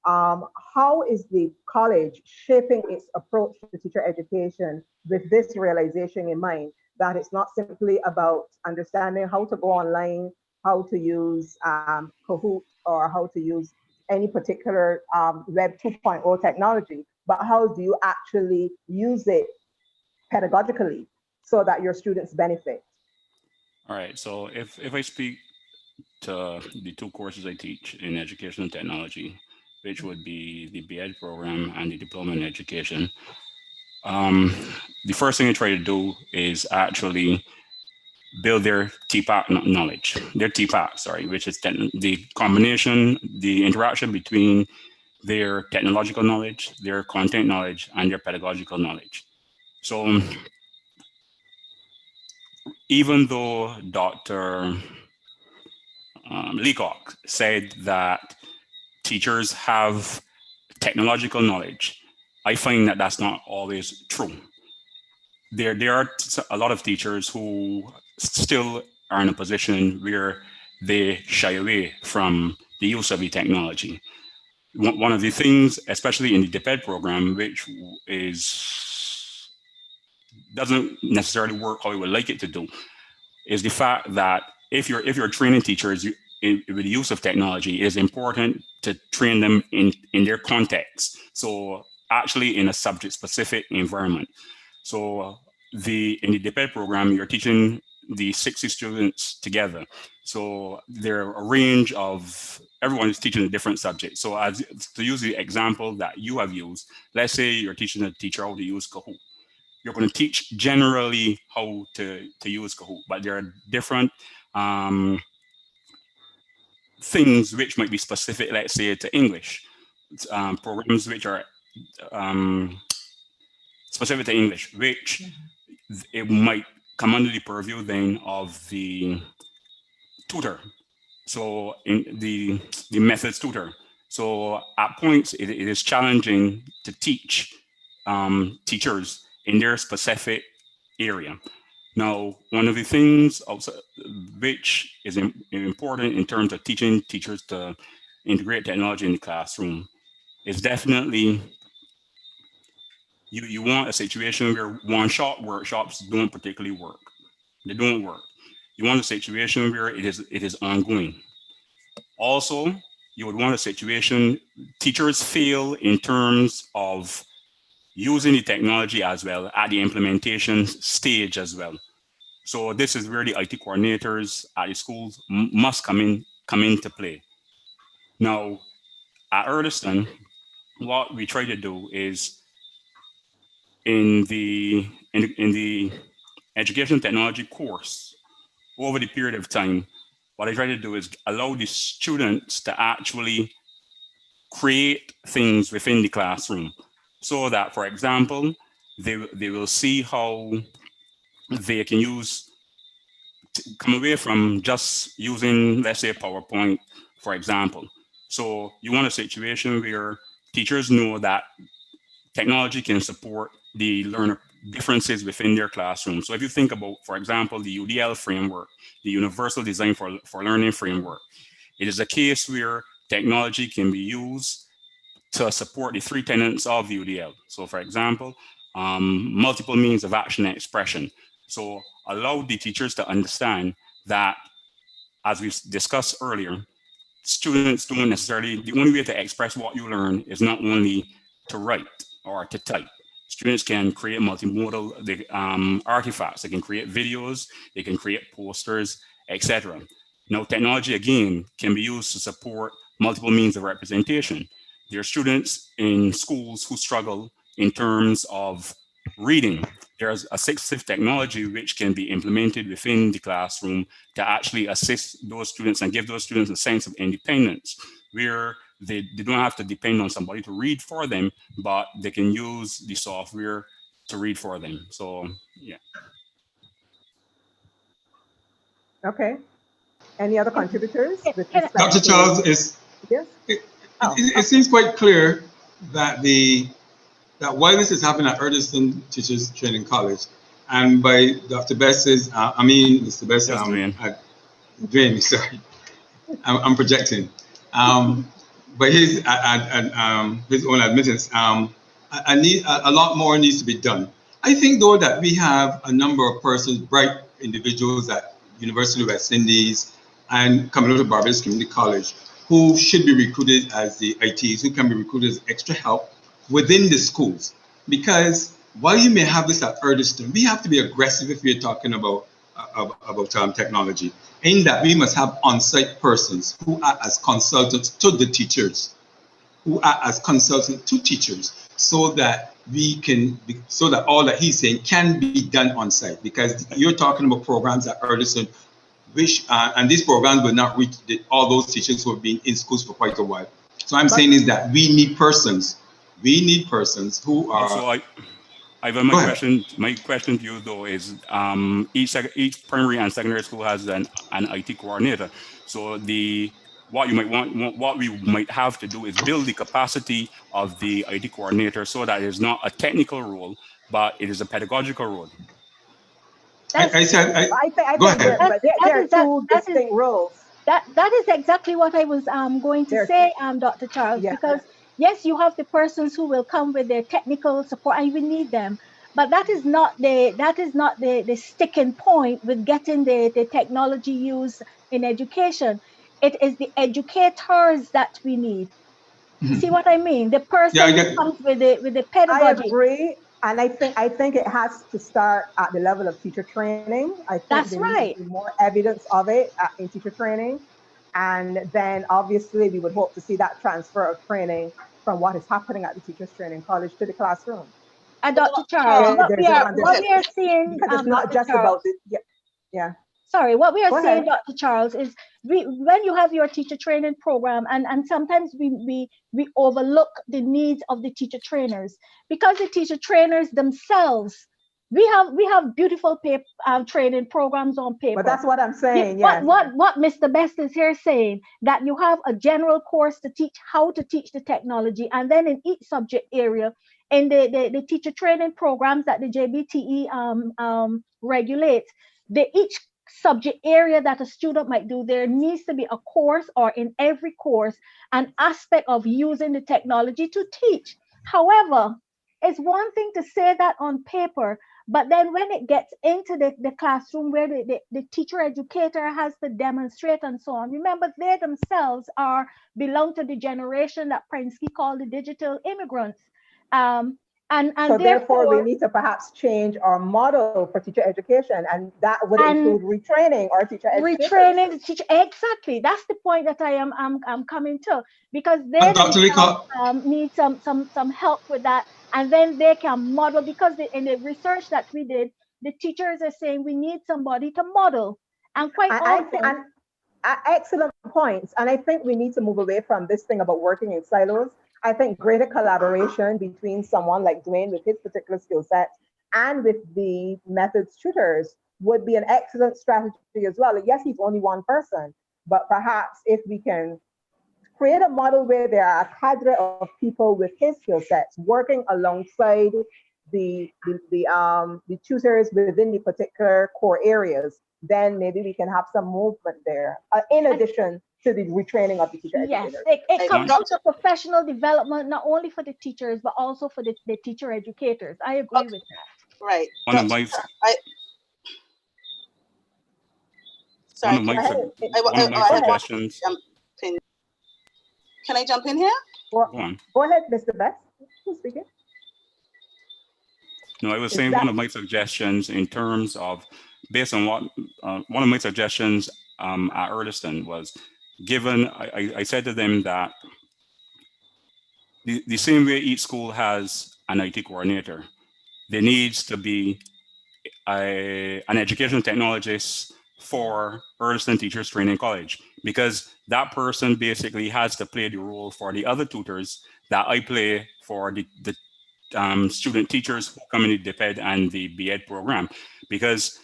How is the college shaping its approach to teacher education with this realization in mind, that it's not simply about understanding how to go online, how to use Kahoot, or how to use any particular Web 2.0 technology, but how do you actually use it pedagogically so that your students benefit? All right, so if I speak to the two courses I teach in educational technology, which would be the BEd program and the diploma in education, the first thing I try to do is actually build their TPAC knowledge, which is the combination, the interaction between their technological knowledge, their content knowledge, and their pedagogical knowledge. So even though Dr. Leacock said that teachers have technological knowledge, I find that that's not always true. There are a lot of teachers who still are in a position where they shy away from the use of the technology. One of the things, especially in the DPED program, which doesn't necessarily work how we would like it to do, is the fact that if you're training teachers with the use of technology, it is important to train them in their context. So actually in a subject-specific environment. So in the DPED program, you're teaching the 60 students together. So there are a range of, everyone is teaching a different subject. So to use the example that you have used, let's say you're teaching a teacher how to use Kahoot. You're going to teach generally how to use Kahoot, but there are different things which might be specific, let's say, to English. Programs which are specific to English, which it might come under the purview then of the tutor. So in the methods tutor. So at points, it is challenging to teach teachers in their specific area. Now, one of the things also which is important in terms of teaching teachers to integrate technology in the classroom is definitely you want a situation where one-shot workshops don't particularly work. They don't work. You want a situation where it is ongoing. Also, you would want a situation teachers fail in terms of using the technology as well at the implementation stage as well. So this is where the IT coordinators at the schools must come into play. Now, at Urdeston, what we try to do is in the education technology course, over the period of time, what I try to do is allow the students to actually create things within the classroom, so that, for example, they will see how they can come away from just using, let's say, PowerPoint, for example. So you want a situation where teachers know that technology can support the learner differences within their classroom. So if you think about, for example, the UDL framework, the Universal Design for Learning framework, it is a case where technology can be used to support the 3 tenets of the UDL. So for example, multiple means of action and expression. So allow the teachers to understand that, as we discussed earlier, students don't necessarily, the only way to express what you learn is not only to write or to type. Students can create multimodal artifacts. They can create videos, they can create posters, etc. Now, technology, again, can be used to support multiple means of representation. There are students in schools who struggle in terms of reading. There's assistive technology which can be implemented within the classroom to actually assist those students and give those students a sense of independence, where they don't have to depend on somebody to read for them, but they can use the software to read for them. So, yeah. Okay. Any other contributors? With Can I- respect Dr. to- Charles, Yes. it seems quite clear that that while this is happening at Erdison Teachers Training College, and by Dr. Best's, Mr. Best, Yes, Dwayne. Dwayne, sorry, I'm projecting. By his own admittance, a lot more needs to be done. I think though that we have a number of persons, bright individuals at University of West Indies and Commonwealth of Barbados Community College, who should be recruited as the ITs, who can be recruited as extra help within the schools. Because while you may have this at Erdison, we have to be aggressive if we're talking about technology, in that we must have on-site persons who act as consultants to the teachers, so that so that all that he's saying can be done on site. Because you're talking about programs at Erdison, which and these programs will not reach all those teachers who have been in schools for quite a while. So I'm saying is that we need persons who are. Also, my question to you though is each primary and secondary school has an IT coordinator. So what we might have to do is build the capacity of the IT coordinator so that it's not a technical role, but it is a pedagogical role. I think go ahead. There are two distinct roles. That is exactly what I was going to say, Dr. Charles, because yes, you have the persons who will come with their technical support, and we need them. But that is not the sticking point with getting the technology used in education. It is the educators that we need. You see what I mean? The person who comes with the pedagogy. I agree. And I think it has to start at the level of teacher training. I think That's there right. needs to be more evidence of it in teacher training. And then obviously we would hope to see that transfer of training from what is happening at the Teachers Training College to the classroom. And Dr. Charles, what we are seeing, because it's not just about this. Yeah. Sorry, what we are Go saying, ahead. Dr. Charles, is when you have your teacher training program, and sometimes we overlook the needs of the teacher trainers, because the teacher trainers themselves, we have beautiful training programs on paper. But that's what I'm saying. What Mr. Best is here saying, that you have a general course to teach how to teach the technology, and then in each subject area, in the teacher training programs that the JBTE regulates, each subject area that a student might do, there needs to be a course, or in every course, an aspect of using the technology to teach. However, it's one thing to say that on paper, but then when it gets into the classroom where the teacher educator has to demonstrate and so on, remember, they themselves belong to the generation that Prensky called the digital immigrants. So therefore, we need to perhaps change our model for teacher education, and that would include retraining our teacher educators. Retraining the teacher, exactly. That's the point that I'm coming to, because they need some help with that, and then they can model. Because in the research that we did, the teachers are saying we need somebody to model, and quite often. Excellent points, and I think we need to move away from this thing about working in silos. I think greater collaboration between someone like Dwayne with his particular skill set and with the methods tutors would be an excellent strategy as well. Yes, he's only one person, but perhaps if we can create a model where there are a cadre of people with his skill sets working alongside the tutors within the particular core areas, then maybe we can have some movement there, in addition to the retraining of the teacher educators. Yes, it comes down to professional development, not only for the teachers, but also for the teacher educators. I agree with that. Right. One of my suggestions. Can I jump in here? Go ahead, Mr. Best. Who's speaking? No, I was saying one of my suggestions in terms of, based on what, one of my suggestions at Erdison was, given, I said to them that the same way each school has an IT coordinator, there needs to be an educational technologist for Earlston Teachers Training College, because that person basically has to play the role for the other tutors that I play for the student teachers who come in the DepEd and the BEd program. Because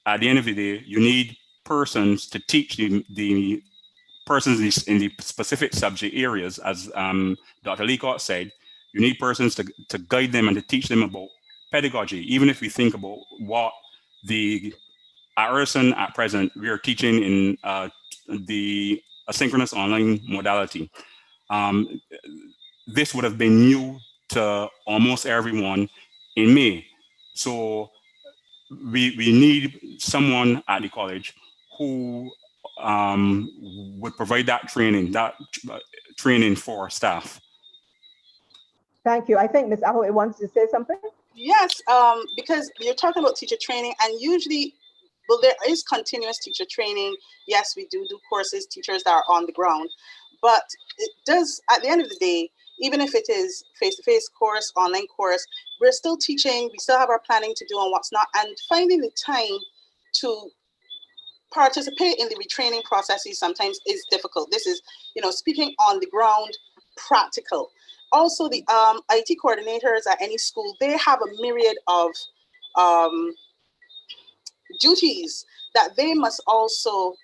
at the end of the day, you need persons to teach the persons in the specific subject areas, as Dr. Leacock said. You need persons to guide them and to teach them about pedagogy. Even if we think about what at Earlston at present, we are teaching in the asynchronous online modality. This would have been new to almost everyone in May. So we need someone at the college who would provide that training for staff. Thank you. I think Ms. Ahoe wants to say something. Yes, because you're talking about teacher training, and usually, well, there is continuous teacher training. Yes, we do courses, teachers that are on the ground, but it does, at the end of the day, even if it is face-to-face course, online course, we're still teaching, we still have our planning to do and what's not, and finding the time to participate in the retraining processes sometimes is difficult. This is, speaking on the ground, practical. Also, the IT coordinators at any school, they have a myriad of duties that they must also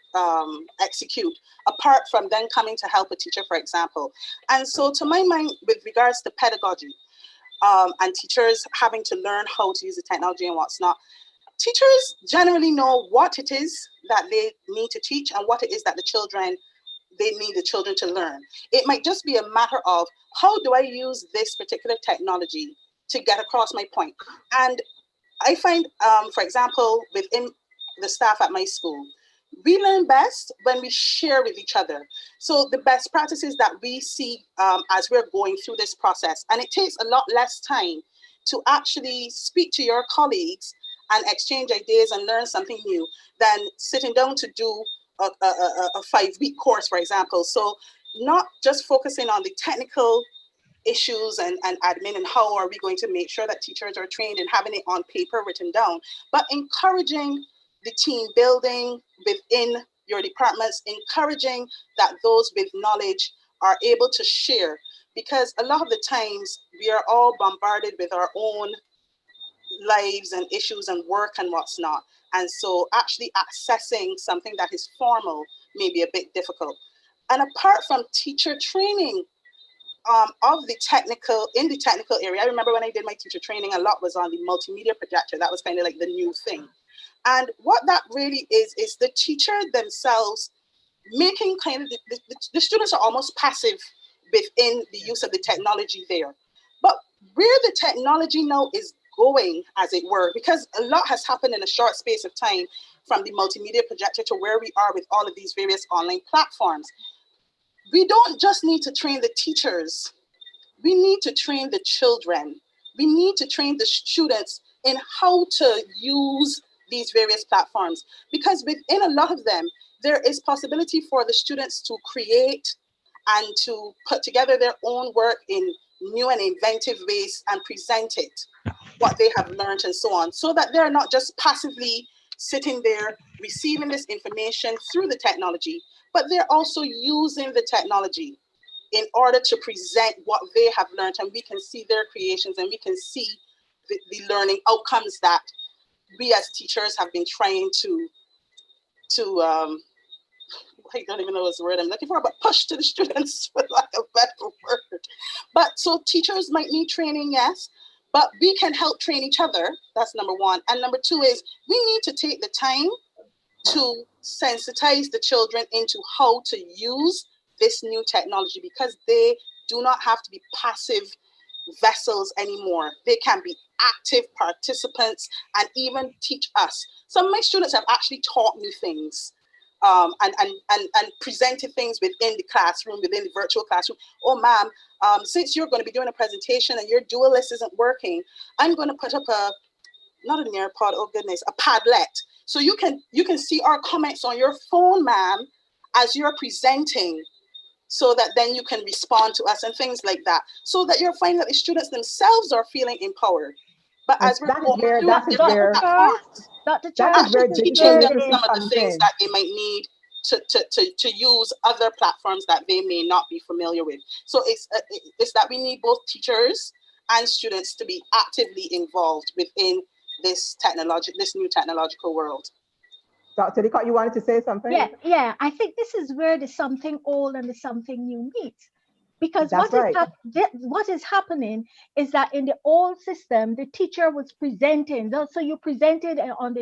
execute, apart from then coming to help a teacher, for example. And so to my mind, with regards to pedagogy and teachers having to learn how to use the technology and what's not, teachers generally know what it is that they need to teach and what it is that they need the children to learn. It might just be a matter of, how do I use this particular technology to get across my point? And I find, for example, within the staff at my school, we learn best when we share with each other. So the best practices that we see as we're going through this process, and it takes a lot less time to actually speak to your colleagues and exchange ideas and learn something new than sitting down to do a 5-week course, for example. So not just focusing on the technical issues and admin and how are we going to make sure that teachers are trained and having it on paper written down, but encouraging the team building within your departments, encouraging that those with knowledge are able to share, because a lot of the times we are all bombarded with our own lives and issues and work and what's not. And so actually accessing something that is formal may be a bit difficult. And apart from teacher training, in the technical area, I remember when I did my teacher training, a lot was on the multimedia projector. That was kind of like the new thing. And what that really is the teacher themselves making kind of, the students are almost passive within the use of the technology there. But where the technology now is going, as it were, because a lot has happened in a short space of time from the multimedia projector to where we are with all of these various online platforms. We don't just need to train the teachers, we need to train the children. We need to train the students in how to use these various platforms, because within a lot of them, there is possibility for the students to create and to put together their own work in new and inventive ways and present it, what they have learned and so on, so that they're not just passively sitting there receiving this information through the technology, but they're also using the technology in order to present what they have learned, and we can see their creations and we can see the learning outcomes that we as teachers have been trying to I don't even know what's the word I'm looking for, but push to the students, for lack of a better word. But so teachers might need training, yes, but we can help train each other. That's number one. And number two is we need to take the time to sensitize the children into how to use this new technology, because they do not have to be passive vessels anymore. They can be active participants and even teach us. Some of my students have actually taught me things and presented things within the classroom, within the virtual classroom. Oh, ma'am, since you're going to be doing a presentation and your dual list isn't working, I'm going to put up not a Nearpod, oh goodness, a Padlet. So you can see our comments on your phone, ma'am, as you're presenting, so that then you can respond to us and things like that, so that you're finding that the students themselves are feeling empowered. But And as we're that is going where, through that is different where, platforms, Dr. that Charles, is where this is digital teaching where them literacy some of the comes things in. that they might need to use other platforms that they may not be familiar with. So it's that we need both teachers and students to be actively involved within this new technological world. Dr. Licott, you wanted to say something? Yeah. I think this is where the something old and the something new meet. Because That's right. what is happening is that in the old system, the teacher was presenting. So you presented on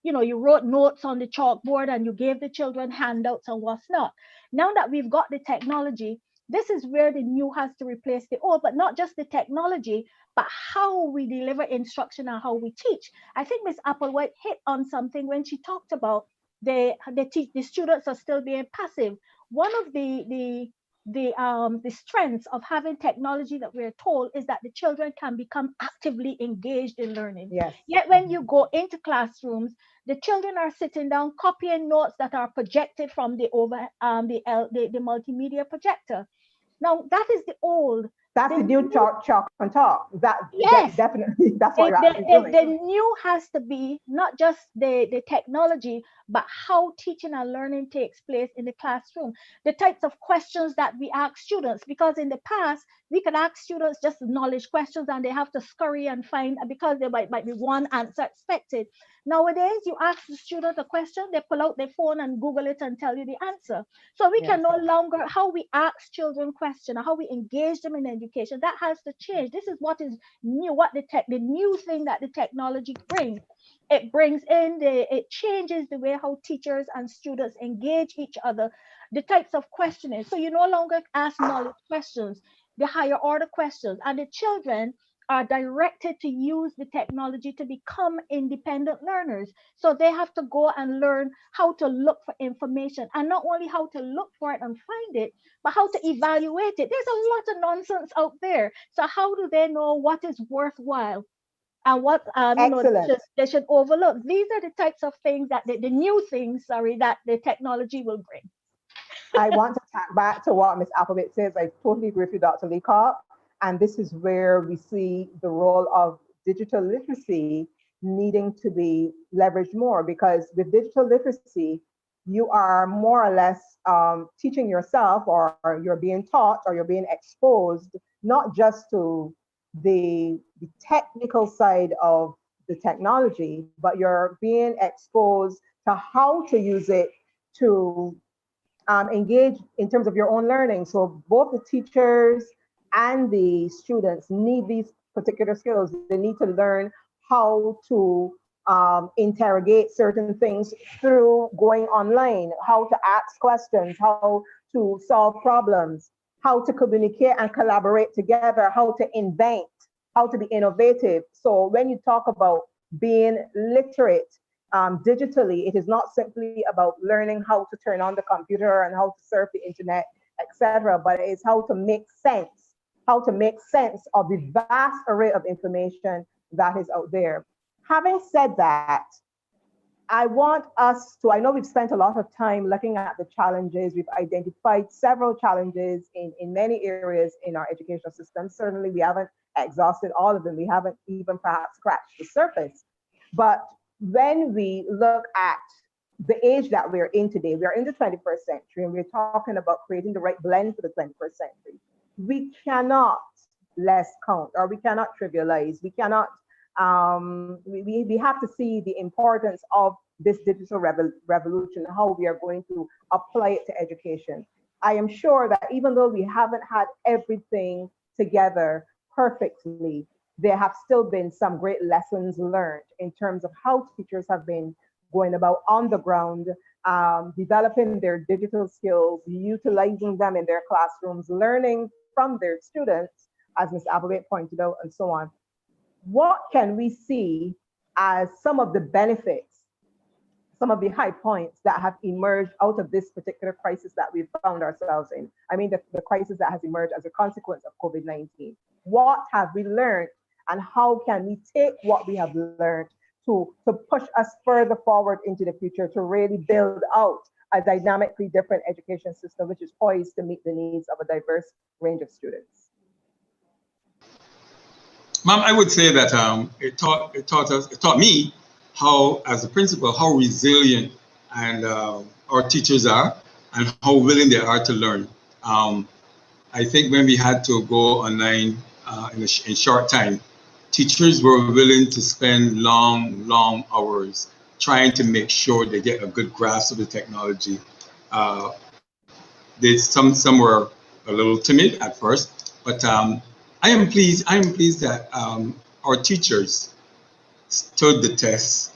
you wrote notes on the chalkboard and you gave the children handouts and what's not. Now that we've got the technology, this is where the new has to replace the old, but not just the technology, but how we deliver instruction and how we teach. I think Ms. Applewhite hit on something when she talked about the students are still being passive. One of the strengths of having technology that we're told is that the children can become actively engaged in learning. Yes. Yet when you go into classrooms, the children are sitting down copying notes that are projected from the multimedia projector. Now that is the old. That's the new chalk and talk. Yes. Definitely, that's what you're actually doing. The new has to be not just the technology, but how teaching and learning takes place in the classroom. The types of questions that we ask students, because in the past, we could ask students just knowledge questions and they have to scurry and find, because there might be one answer expected. Nowadays, you ask the student a question, they pull out their phone and Google it and tell you the answer. So we can no longer, how we ask children questions, how we engage them in education, that has to change. This is what is new, what the new thing that the technology brings. It brings in it changes the way how teachers and students engage each other, the types of questioning. So you no longer ask knowledge questions, the higher order questions, and the children are directed to use the technology to become independent learners. So they have to go and learn how to look for information, and not only how to look for it and find it, but how to evaluate it. There's a lot of nonsense out there. So how do they know what is worthwhile and what they should overlook? These are the types of things that the new things, that the technology will bring. I want to tack back to what Ms. Applewhite says. I totally agree with you, Dr. Licott. And this is where we see the role of digital literacy needing to be leveraged more, because with digital literacy, you are more or less teaching yourself, or you're being taught, or you're being exposed, not just to the technical side of the technology, but you're being exposed to how to use it to engage in terms of your own learning. So both the teachers and the students need these particular skills. They need to learn how to interrogate certain things through going online, how to ask questions, how to solve problems, how to communicate and collaborate together, how to invent, how to be innovative. So when you talk about being literate digitally, it is not simply about learning how to turn on the computer and how to surf the internet, etc., but it's how to make sense of the vast array of information that is out there. Having said that, I want us to, I know we've spent a lot of time looking at the challenges. We've identified several challenges in many areas in our educational system. Certainly we haven't exhausted all of them. We haven't even perhaps scratched the surface. But when we look at the age that we're in today, we are in the 21st century, and we're talking about creating the right blend for the 21st century. We cannot less count, or we cannot trivialize. We cannot, we have to see the importance of this digital revolution, how we are going to apply it to education. I am sure that even though we haven't had everything together perfectly, there have still been some great lessons learned in terms of how teachers have been going about on the ground, developing their digital skills, utilizing them in their classrooms, learning from their students, as Ms. Applewhite pointed out, and so on. What can we see as some of the benefits, some of the high points that have emerged out of this particular crisis that we've found ourselves in? I mean, the crisis that has emerged as a consequence of COVID-19. What have we learned, and how can we take what we have learned to push us further forward into the future, to really build out a dynamically different education system which is poised to meet the needs of a diverse range of students? Ma'am, I would say that it taught me how, as a principal, how resilient and our teachers are, and how willing they are to learn. I think when we had to go online in short time, teachers were willing to spend long hours trying to make sure they get a good grasp of the technology. Some were a little timid at first, but I am pleased that our teachers stood the test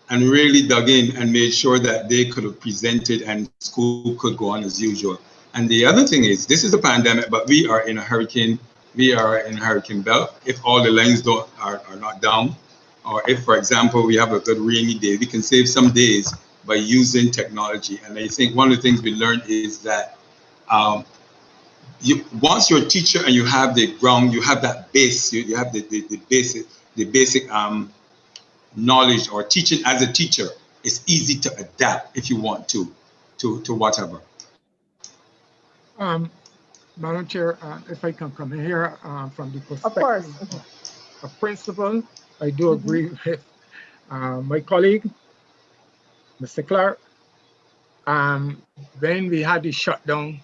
and really dug in and made sure that they could have presented and school could go on as usual. And the other thing is, this is a pandemic, but we are in a hurricane belt. If all the lines are not down, or if, for example, we have a good rainy day, we can save some days by using technology. And I think one of the things we learned is that once you're a teacher and you have the ground, you have that base, you have the basic knowledge or teaching as a teacher, it's easy to adapt if you want to whatever. Madam Chair, if I can come in here from the Of course. perspective of principal, I do agree with my colleague, Mr. Clark. When we had the shutdown,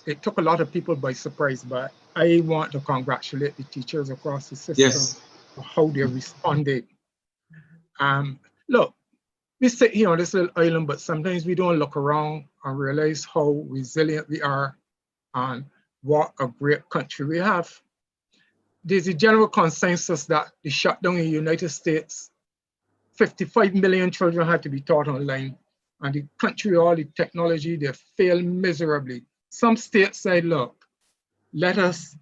it took a lot of people by surprise, but I want to congratulate the teachers across the system Yes. for how they responded. Look, we sit here on this little island, but sometimes we don't look around and realize how resilient we are and what a great country we have. There's a general consensus that the shutdown in the United States, 55 million children had to be taught online, and the country, all the technology, they failed miserably. Some states said, look, let us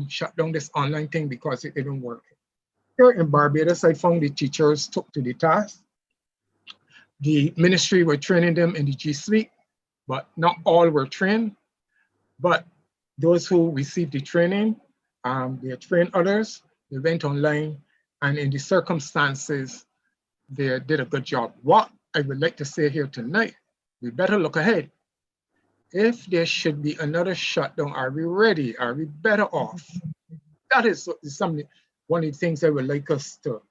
shut down this online thing because it didn't work. Here in Barbados, I found the teachers took to the task. The ministry were training them in the G Suite, but not all were trained. But those who received the training, they trained others, they went online, and in the circumstances, they did a good job. What I would like to say here tonight, we better look ahead. If there should be another shutdown, are we ready? Are we better off? That is something, one of the things I would like us to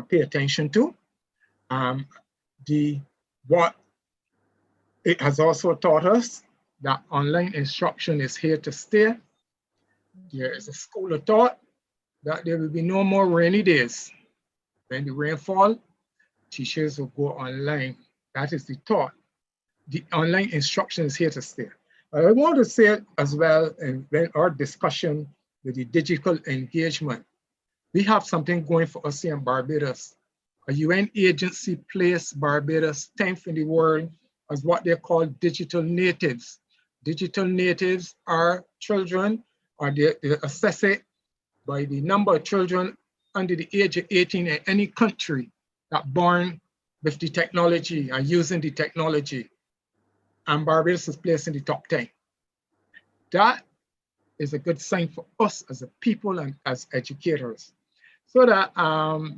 pay attention to. What it has also taught us that online instruction is here to stay. There is a school of thought that there will be no more rainy days. When the rain falls, teachers will go online. That is the thought. The online instruction is here to stay. I want to say as well, in our discussion with the digital engagement, we have something going for us here in Barbados. A UN agency placed Barbados 10th in the world as what they call digital natives. Digital natives are children, or they assess it by the number of children under the age of 18 in any country that born with the technology and using the technology. And Barbados is placed in the top 10. That is a good sign for us as a people and as educators. So that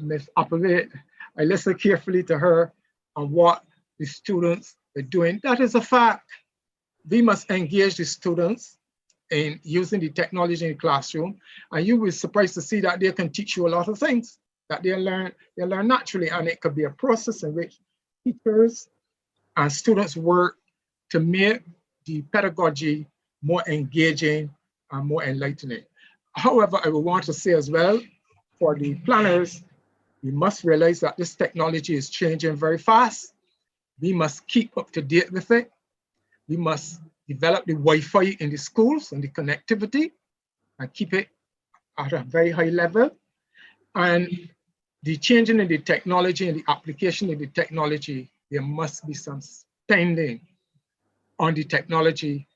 Ms. Appleby, I listened carefully to her on what the students are doing. That is a fact. We must engage the students in using the technology in the classroom, and you will be surprised to see that they can teach you a lot of things that they learn naturally, and it could be a process in which teachers and students work to make the pedagogy more engaging and more enlightening. However, I would want to say as well, for the planners, we must realize that this technology is changing very fast. We must keep up to date with it. We must develop the Wi-Fi in the schools and the connectivity and keep it at a very high level. And the changing in the technology and the application of the technology, there must be some spending on the technology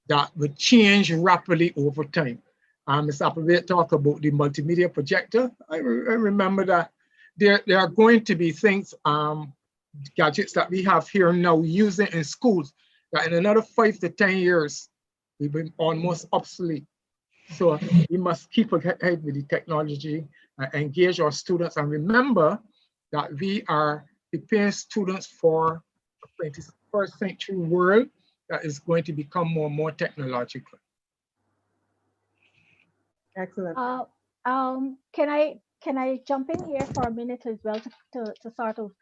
that would change rapidly over time. Ms. Appleby talked about the multimedia projector. I remember that there are going to be things, gadgets that we have here now using in schools that in another 5 to 10 years, will be almost obsolete. So we must keep ahead with the technology, engage our students, and remember that we are preparing students for a 21st century world that is going to become more and more technological. Excellent. Can I jump in here for a minute as well to sort of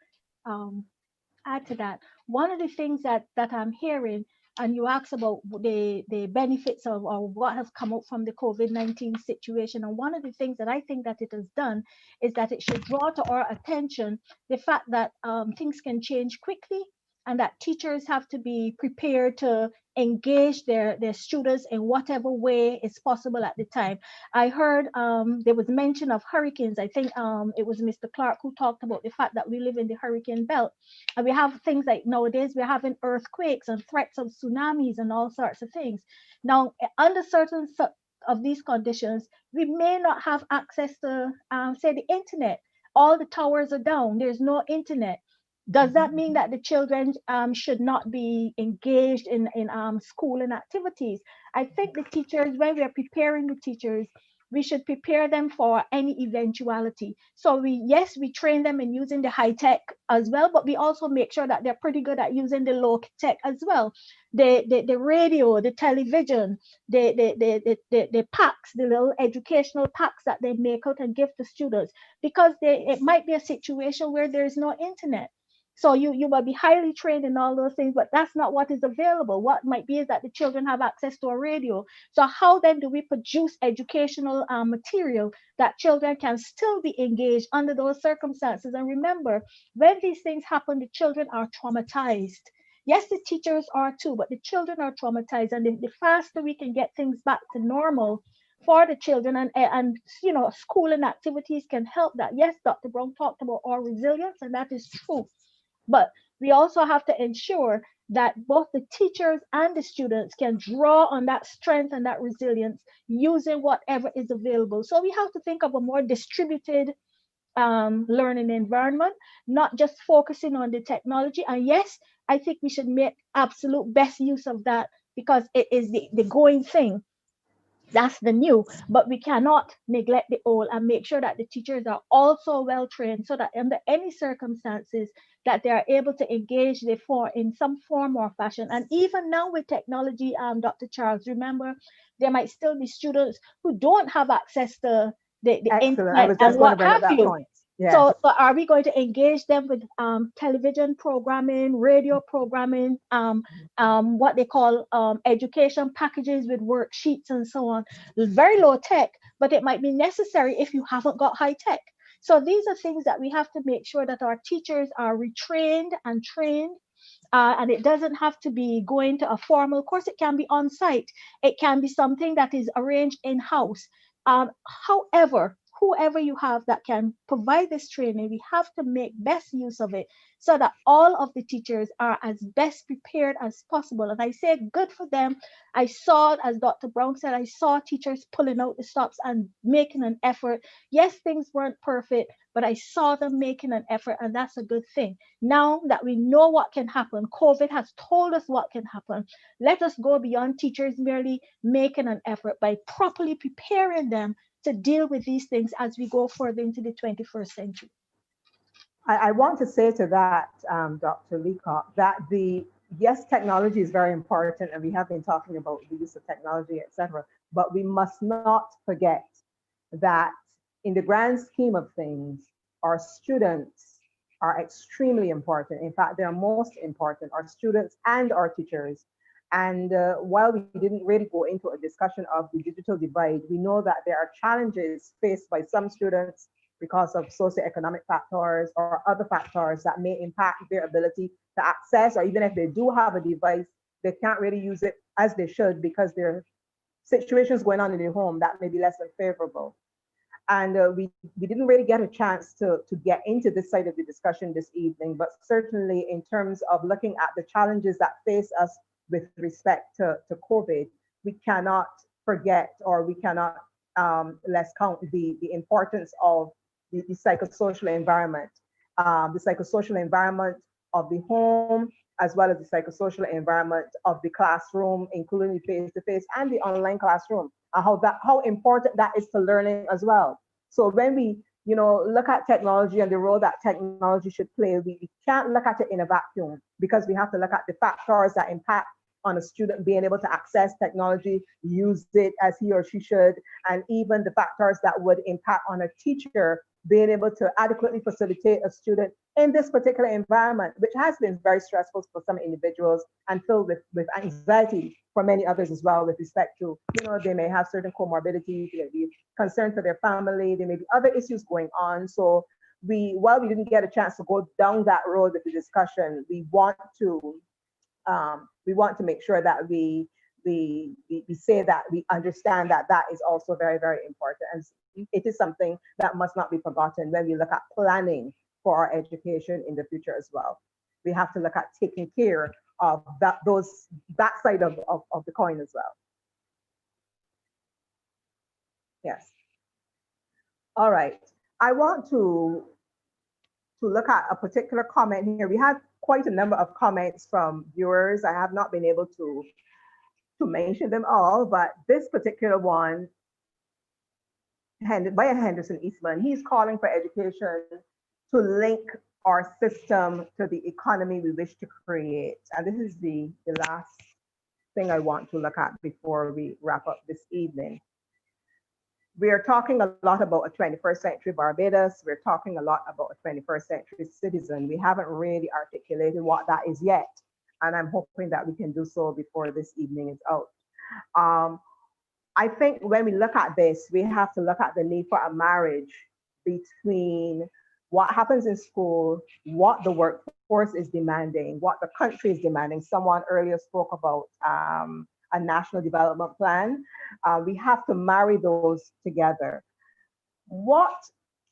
add to that? One of the things that I'm hearing, and you asked about the benefits of or what has come out from the COVID-19 situation, and one of the things that I think that it has done is that it should draw to our attention the fact that things can change quickly, and that teachers have to be prepared to engage their students in whatever way is possible at the time. I heard there was mention of hurricanes. I think it was Mr. Clark who talked about the fact that we live in the hurricane belt. And we have things like nowadays we're having earthquakes and threats of tsunamis and all sorts of things. Now, under certain of these conditions, we may not have access to, say, the internet. All the towers are down. There's no internet. Does that mean that the children should not be engaged in schooling activities? I think the teachers, when we are preparing the teachers, we should prepare them for any eventuality. So we train them in using the high tech as well, but we also make sure that they're pretty good at using the low tech as well. The radio, the television, the packs, the little educational packs that they make out and give to students, because it might be a situation where there is no internet. So you will be highly trained in all those things, but that's not what is available. What might be is that the children have access to a radio. So how then do we produce educational material that children can still be engaged under those circumstances? And remember, when these things happen, the children are traumatized. Yes, the teachers are too, but the children are traumatized. And the faster we can get things back to normal for the children, and schooling activities can help that. Yes, Dr. Brown talked about our resilience, and that is true. But we also have to ensure that both the teachers and the students can draw on that strength and that resilience using whatever is available. So we have to think of a more distributed learning environment, not just focusing on the technology. And yes, I think we should make absolute best use of that, because it is the going thing. That's the new, but we cannot neglect the old, and make sure that the teachers are also well trained, so that under any circumstances that they are able to engage in some form or fashion. And even now with technology, Dr. Charles, remember, there might still be students who don't have access to the internet and what have you. Yeah. So are we going to engage them with television programming, radio programming, what they call education packages with worksheets and so on? Very low tech, but it might be necessary if you haven't got high tech. So these are things that we have to make sure that our teachers are retrained and trained. And it doesn't have to be going to a formal course. It can be on site. It can be something that is arranged in-house. However, whoever you have that can provide this training, we have to make best use of it, so that all of the teachers are as best prepared as possible. And I say good for them. I saw, as Dr. Brown said, I saw teachers pulling out the stops and making an effort. Yes, things weren't perfect, but I saw them making an effort, and that's a good thing. Now that we know what can happen, COVID has told us what can happen. Let us go beyond teachers merely making an effort by properly preparing them to deal with these things as we go further into the 21st century. I want to say to that, Dr. Leacock, that yes, technology is very important, and we have been talking about the use of technology, etc. But we must not forget that in the grand scheme of things, our students are extremely important. In fact, they are most important, our students and our teachers. And while we didn't really go into a discussion of the digital divide, we know that there are challenges faced by some students because of socioeconomic factors or other factors that may impact their ability to access, or even if they do have a device, they can't really use it as they should because there are situations going on in their home that may be less than favorable. And we didn't really get a chance to get into this side of the discussion this evening, but certainly in terms of looking at the challenges that face us with respect to COVID, we cannot forget, or we cannot less count the importance of the psychosocial environment, the psychosocial environment of the home, as well as the psychosocial environment of the classroom, including the face-to-face and the online classroom, and how important that is to learning as well. So when we look at technology and the role that technology should play, we can't look at it in a vacuum, because we have to look at the factors that impact on a student being able to access technology, use it as he or she should, and even the factors that would impact on a teacher being able to adequately facilitate a student in this particular environment, which has been very stressful for some individuals and filled with anxiety for many others as well, with respect to, they may have certain comorbidities, they may be concerned for their family, there may be other issues going on. So while we didn't get a chance to go down that road with the discussion, we want to make sure that we say that we understand that that is also very, very important. And it is something that must not be forgotten when we look at planning for our education in the future as well. We have to look at taking care of that side of the coin as well. Yes. All right. I want to look at a particular comment here. We had quite a number of comments from viewers. I have not been able to mention them all, but this particular one, by Henderson Eastman, he's calling for education to link our system to the economy we wish to create. And this is the last thing I want to look at before we wrap up this evening. We are talking a lot about a 21st century Barbados. We're talking a lot about a 21st century citizen. We haven't really articulated what that is yet. And I'm hoping that we can do so before this evening is out. I think when we look at this, we have to look at the need for a marriage between what happens in school, what the workforce is demanding, what the country is demanding. Someone earlier spoke about a national development plan. We have to marry those together. What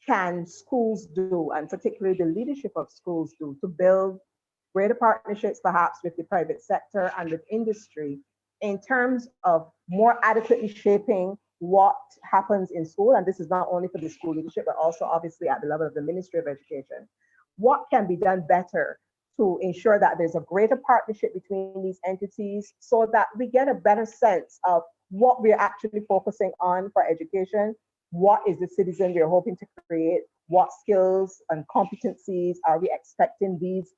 can schools do, and particularly the leadership of schools do, to build greater partnerships perhaps with the private sector and with industry in terms of more adequately shaping what happens in school? And this is not only for the school leadership, but also obviously at the level of the Ministry of Education. What can be done better to ensure that there's a greater partnership between these entities so that we get a better sense of what we're actually focusing on for education? What is the citizen we're hoping to create? What skills and competencies are we expecting these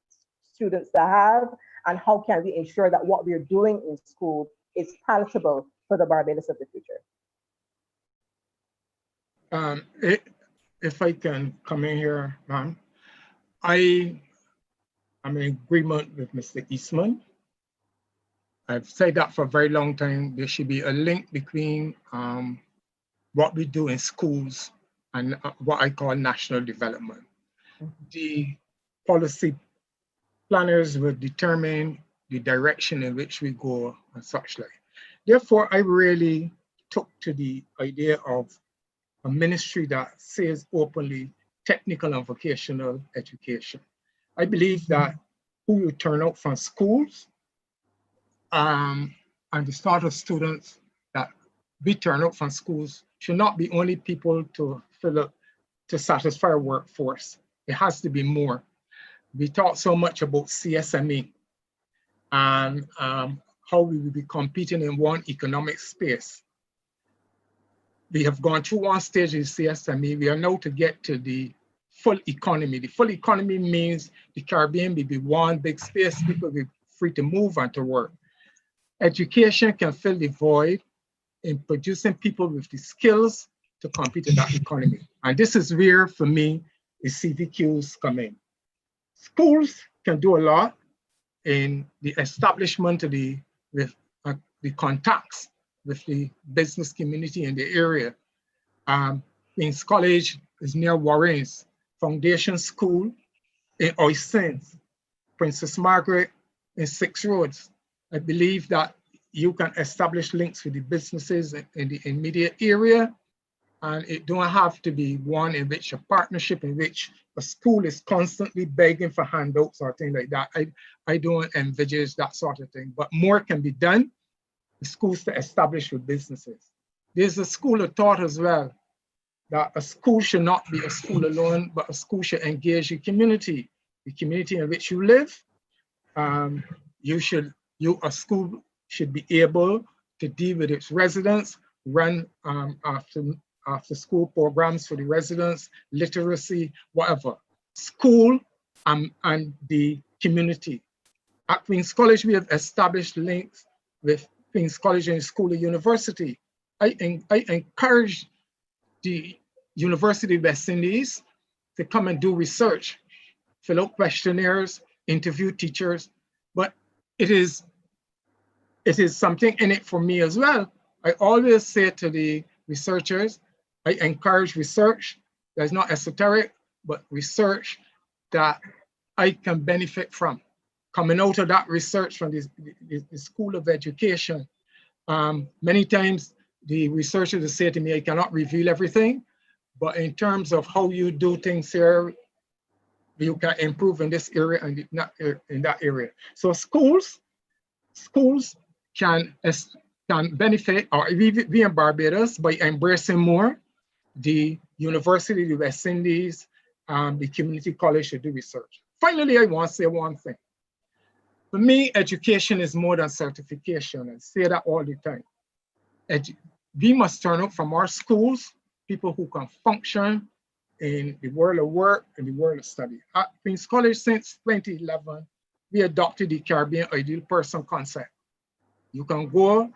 students to have? And how can we ensure that what we're doing in school is palatable for the Barbados of the future? If I can come in here, ma'am, I'm in agreement with Mr. Eastman. I've said that for a very long time. There should be a link between what we do in schools and what I call national development. The policy planners will determine the direction in which we go and such like. Therefore, I really took to the idea of a ministry that says openly technical and vocational education. I believe that who you turn out from schools and the sort of students that we turn out from schools should not be only people to fill up, to satisfy our workforce. It has to be more. We talk so much about CSME and how we will be competing in one economic space. We have gone through one stage in CSME. We are now to get to the full economy. The full economy means the Caribbean will be one big space, people will be free to move and to work. Education can fill the void in producing people with the skills to compete in that economy. And this is where, for me, the CVQs come in. Schools can do a lot in the establishment of the contacts with the business community in the area. Queen's College is near Warrens, Foundation School in Oysens, Princess Margaret in Six Roads. I believe that you can establish links with the businesses in the immediate area, and it don't have to be one in which a partnership in which a school is constantly begging for handouts or things like that. I don't envisage that sort of thing, but more can be done. The schools to establish with businesses. There's a school of thought as well, that a school should not be a school alone, but a school should engage the community in which you live. A school should be able to deal with its residents, run after school programs for the residents, literacy, whatever. School and the community. At Queen's College, we have established links with Queen's College and School of University. I encourage the University of West Indies to come and do research, fill out questionnaires, interview teachers, but it is something in it for me as well. I always say to the researchers, I encourage research that's not esoteric, but research that I can benefit from. Coming out of that research from the School of Education, many times the researchers will say to me, I cannot reveal everything, but in terms of how you do things here, you can improve in this area and not in that area. So schools can benefit, or we in Barbados, by embracing more the University of the West Indies, the community college to do research. Finally, I want to say one thing. For me, education is more than certification. I say that all the time. We must turn out from our schools people who can function in the world of work and the world of study. At Queen's College since 2011, we adopted the Caribbean Ideal Person concept. You can go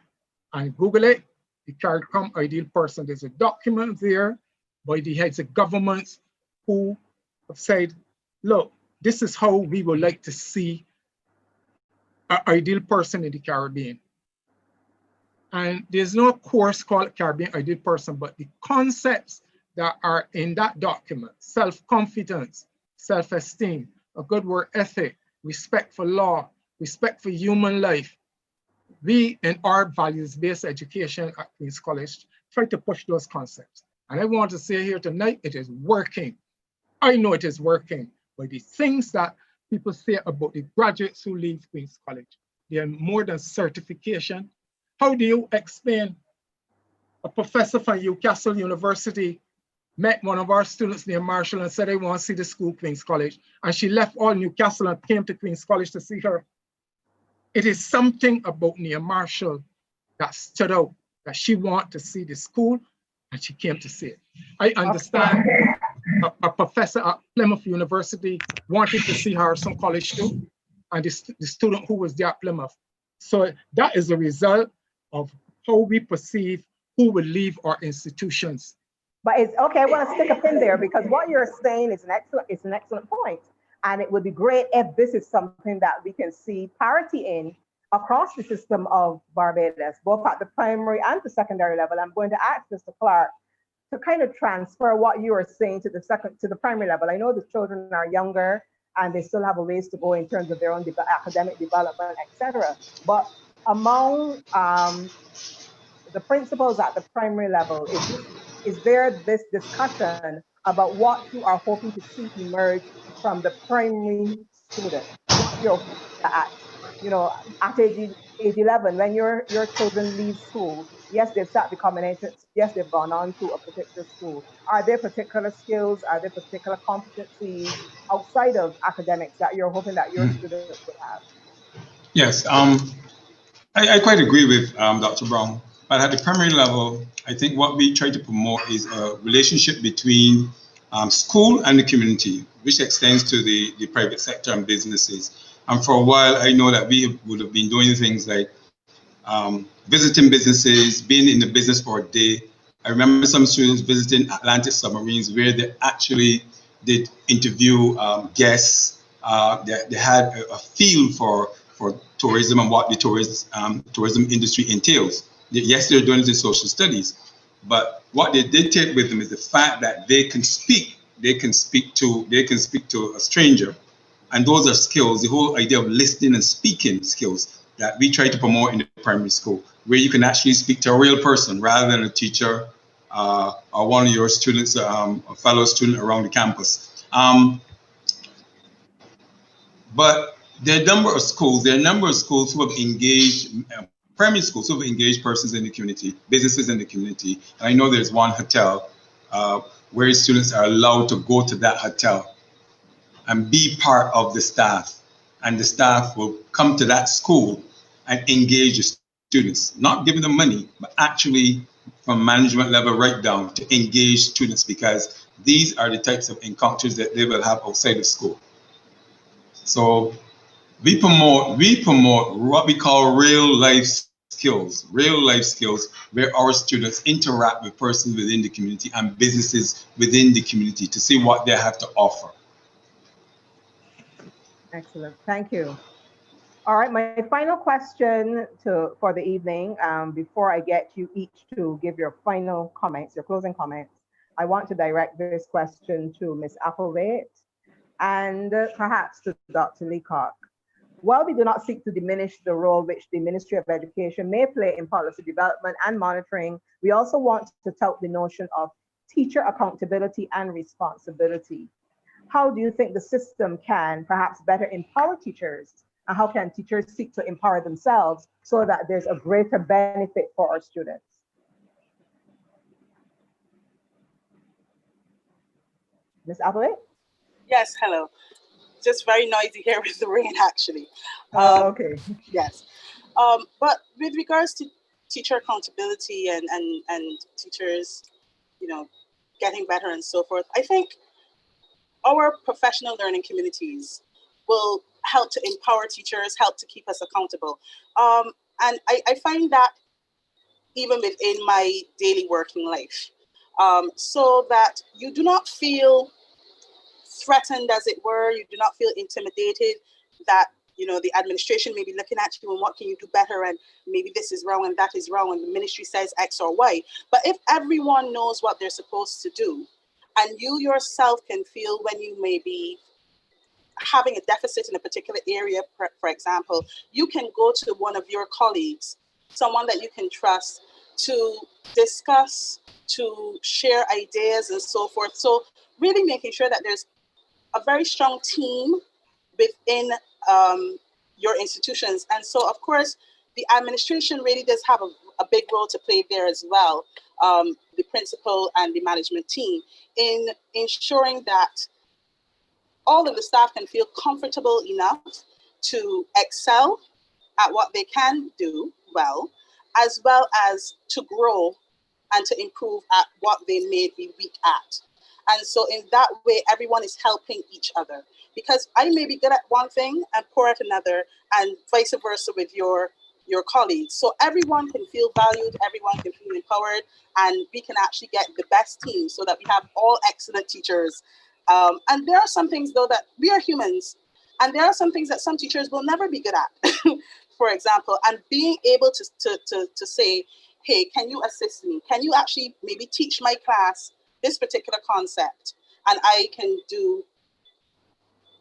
and Google it, the CARICOM Ideal Person. There's a document there by the heads of governments who have said, look, this is how we would like to see an ideal person in the Caribbean. And there's no course called Caribbean Ideal Person, but the concepts that are in that document, self-confidence, self-esteem, a good work ethic, respect for law, respect for human life. We, in our values-based education at Queen's College, try to push those concepts. And I want to say here tonight, it is working. I know it is working, but the things that people say about the graduates who leave Queen's College, they are more than certification. How do you explain a professor from Newcastle University met one of our students named Marshall and said, I want to see the school, Queen's College. And she left all Newcastle and came to Queen's College to see her. It is something about Nia Marshall that stood out, that she wanted to see the school and she came to see it. I understand a professor at Plymouth University wanted to see her some college too, and the student who was there at Plymouth. So that is a result of how we perceive who will leave our institutions. But it's okay, I want to stick a pin there because what you're saying is an excellent point. And it would be great if this is something that we can see parity in across the system of Barbados, both at the primary and the secondary level. I'm going to ask Mr. Clark to kind of transfer what you are saying to the primary level. I know the children are younger and they still have a ways to go in terms of their own academic development, etc. But among the principals at the primary level, is there this discussion about what you are hoping to see emerge from the primary student? What you're at, at age 11, when your children leave school, yes, they've sat the common entrance, yes, they've gone on to a particular school. Are there particular skills, are there particular competencies outside of academics that you're hoping that your students would have? Yes, I quite agree with Dr. Brown. But at the primary level, I think what we try to promote is a relationship between school and the community, which extends to the private sector and businesses. And for a while, I know that we would have been doing things like visiting businesses, being in the business for a day. I remember some students visiting Atlantic Submarines where they actually did interview guests. They had a feel for tourism and what the tourism industry entails. Yes, they're doing it in social studies, but what they did take with them is the fact that they can speak to a stranger, and those are skills. The whole idea of listening and speaking skills that we try to promote in the primary school, where you can actually speak to a real person rather than a teacher or one of your students, a fellow student around the campus. But there are a number of schools who have engaged. Primary schools who have engaged persons in the community, businesses in the community. And I know there's one hotel where students are allowed to go to that hotel and be part of the staff. And the staff will come to that school and engage the students, not giving them money, but actually from management level right down to engage students, because these are the types of encounters that they will have outside of school. So we promote what we call real life skills, where our students interact with persons within the community and businesses within the community to see what they have to offer. Excellent, thank you. All right, my final question for the evening, before I get you each to give your final comments, your closing comments, I want to direct this question to Ms. Applewhite and perhaps to Dr. Leacock. While we do not seek to diminish the role which the Ministry of Education may play in policy development and monitoring, we also want to tout the notion of teacher accountability and responsibility. How do you think the system can perhaps better empower teachers? And how can teachers seek to empower themselves so that there's a greater benefit for our students? Ms. Applewhite? Yes, hello. Just very noisy here with the rain, actually. Okay. Yes. But with regards to teacher accountability and teachers, getting better and so forth, I think our professional learning communities will help to empower teachers, help to keep us accountable. And I find that even within my daily working life, so that you do not feel threatened, as it were, you do not feel intimidated that the administration may be looking at you and what can you do better, and maybe this is wrong and that is wrong and the ministry says X or Y. But if everyone knows what they're supposed to do, and you yourself can feel when you may be having a deficit in a particular area, for example, you can go to one of your colleagues, someone that you can trust, to discuss, to share ideas and so forth. So really making sure that there's a very strong team within your institutions. And so, of course, the administration really does have a big role to play there as well, the principal and the management team, in ensuring that all of the staff can feel comfortable enough to excel at what they can do well as to grow and to improve at what they may be weak at. And so in that way, everyone is helping each other, because I may be good at one thing and poor at another, and vice versa with your colleagues. So everyone can feel valued, everyone can feel empowered, and we can actually get the best team so that we have all excellent teachers. And there are some things, though, that we are humans, and there are some things that some teachers will never be good at, for example, and being able to say, hey, can you assist me? Can you actually maybe teach my class this particular concept, and I can do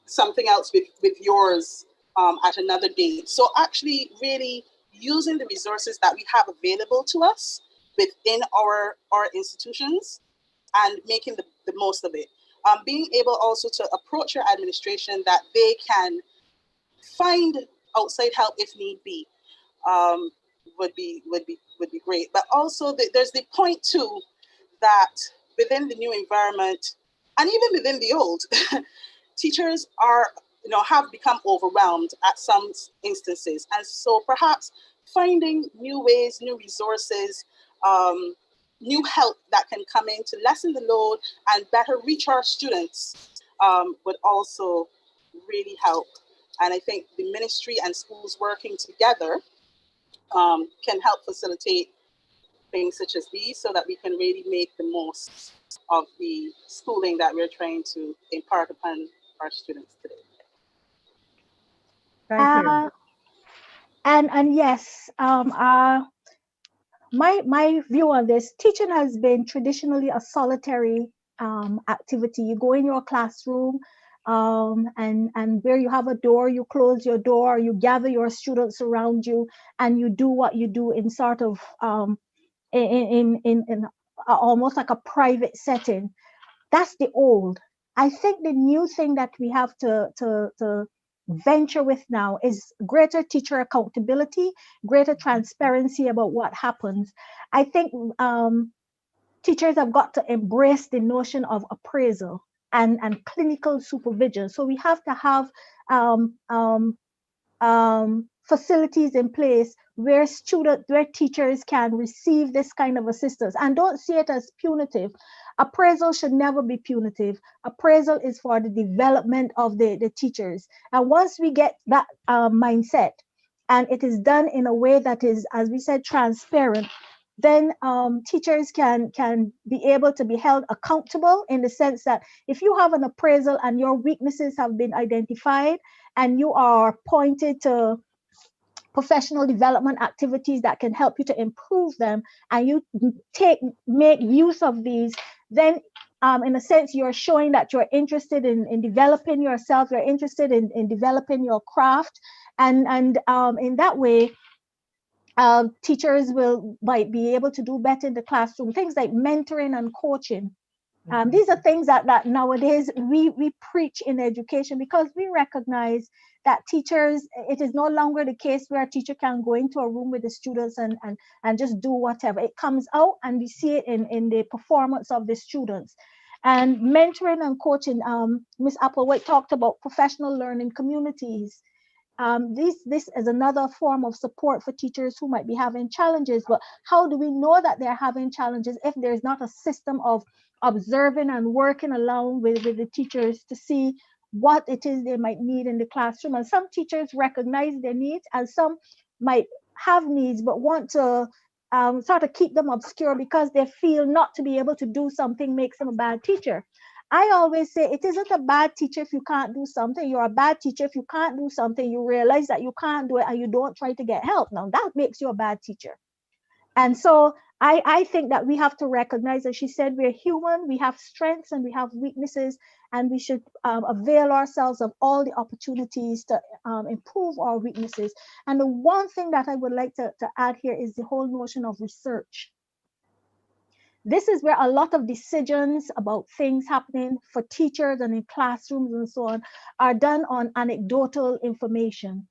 something else with yours at another date. So actually really using the resources that we have available to us within our institutions and making the most of it. Being able also to approach your administration that they can find outside help if need be, would be great. But also there's the point too that within the new environment and even within the old, teachers have become overwhelmed at some instances. And so perhaps finding new ways, new resources, new help that can come in to lessen the load and better reach our students would also really help. And I think the ministry and schools working together can help facilitate things such as these so that we can really make the most of the schooling that we're trying to impart upon our students today. Thank you. And yes, my view on this, teaching has been traditionally a solitary activity. You go in your classroom, and where you have a door, you close your door, you gather your students around you, and you do what you do in sort of in almost like a private setting. That's the old. I think the new thing that we have to venture with now is greater teacher accountability, greater transparency about what happens. I think teachers have got to embrace the notion of appraisal and clinical supervision. So we have to have facilities in place where teachers can receive this kind of assistance. And don't see it as punitive. Appraisal should never be punitive. Appraisal is for the development of the teachers. And once we get that mindset, and it is done in a way that is, as we said, transparent, then teachers can be able to be held accountable, in the sense that if you have an appraisal and your weaknesses have been identified and you are pointed to professional development activities that can help you to improve them, and you make use of these, then in a sense, you're showing that you're interested in developing yourself, you're interested in developing your craft, and in that way, teachers might be able to do better in the classroom. Things like mentoring and coaching. These are things that nowadays we preach in education, because we recognize that teachers, it is no longer the case where a teacher can go into a room with the students and just do whatever. It comes out and we see it in the performance of the students. And mentoring and coaching, Ms. Applewhite talked about professional learning communities. This is another form of support for teachers who might be having challenges. But how do we know that they're having challenges if there's not a system of observing and working along with the teachers to see what it is they might need in the classroom? And some teachers recognize their needs, and some might have needs but want to sort of keep them obscure because they feel not to be able to do something makes them a bad teacher. I always say it isn't a bad teacher if you can't do something. You're a bad teacher if you can't do something, you realize that you can't do it and you don't try to get help. Now that makes you a bad teacher. And so I think that we have to recognize, as she said, we're human, we have strengths and we have weaknesses, and we should avail ourselves of all the opportunities to improve our weaknesses. And the one thing that I would like to add here is the whole notion of research. This is where a lot of decisions about things happening for teachers and in classrooms and so on are done on anecdotal information.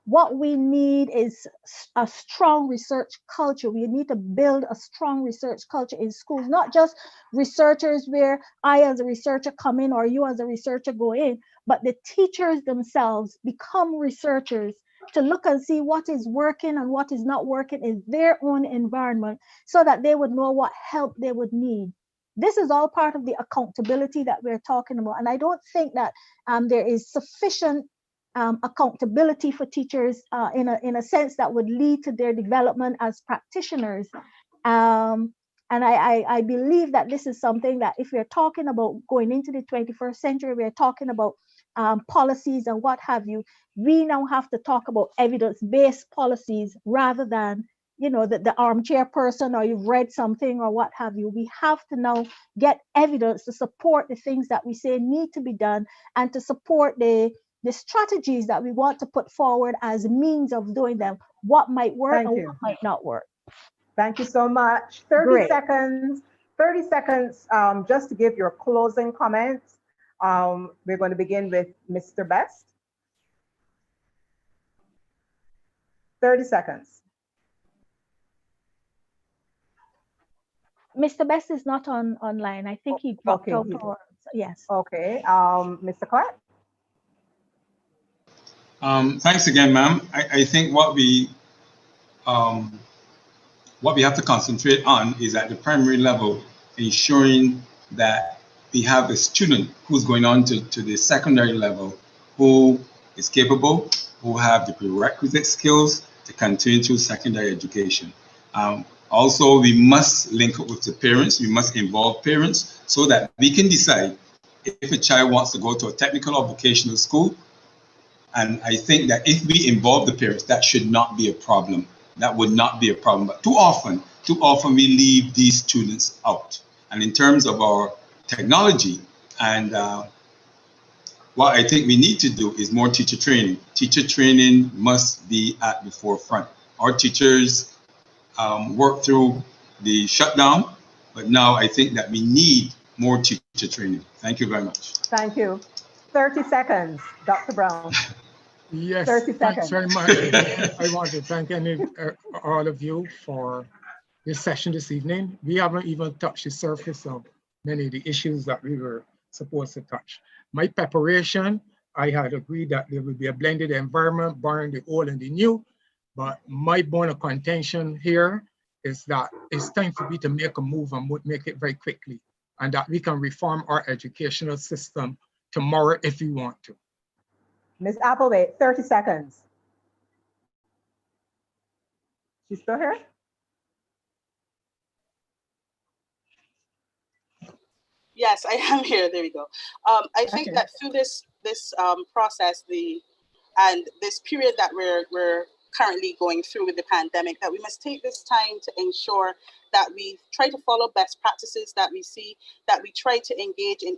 What we need is a strong research culture. We need to build a strong research culture in schools, not just researchers where I as a researcher come in or you as a researcher go in, but the teachers themselves become researchers to look and see what is working and what is not working in their own environment, so that they would know what help they would need. This is all part of the accountability that we're talking about. And I don't think that there is sufficient accountability for teachers in a sense that would lead to their development as practitioners. And I believe that this is something that if we're talking about going into the 21st century, we're talking about policies and what have you, we now have to talk about evidence-based policies rather than, you know, the armchair person or you've read something or what have you. We have to now get evidence to support the things that we say need to be done and to support the strategies that we want to put forward as means of doing them, what might work and what might not work. Thank you so much. 30 seconds, just to give your closing comments. We're going to begin with Mr. Best. 30 seconds. Mr. Best is not online. I think he dropped out. Yes. Okay. Mr. Clark. Thanks again, ma'am. I think what we have to concentrate on is at the primary level, ensuring that we have a student who's going on to the secondary level who is capable, who have the prerequisite skills to continue through secondary education. Also, we must link up with the parents. We must involve parents so that we can decide if a child wants to go to a technical or vocational school. And I think that if we involve the parents, that should not be a problem. That would not be a problem. But too often we leave these students out. And in terms of our technology, and what I think we need to do is more teacher training. Teacher training must be at the forefront. Our teachers work through the shutdown, but now I think that we need more teacher training. Thank you very much. Thank you. 30 seconds, Dr. Brown. Yes, 30 thanks seconds. very much. I want to thank all of you for this session this evening. We haven't even touched the surface of many of the issues that we were supposed to touch. My preparation I had agreed that there would be a blended environment, borrowing the old and the new. But my bone of contention here is that it's time for me to make a move and make it very quickly, and that we can reform our educational system tomorrow if we want to. Ms. Applewhite, 30 seconds. She's still here? Yes, I am here. There we go. I think Okay. that through this process, and this period that we're currently going through with the pandemic, that we must take this time to ensure that we try to follow best practices that we see, that we try to engage in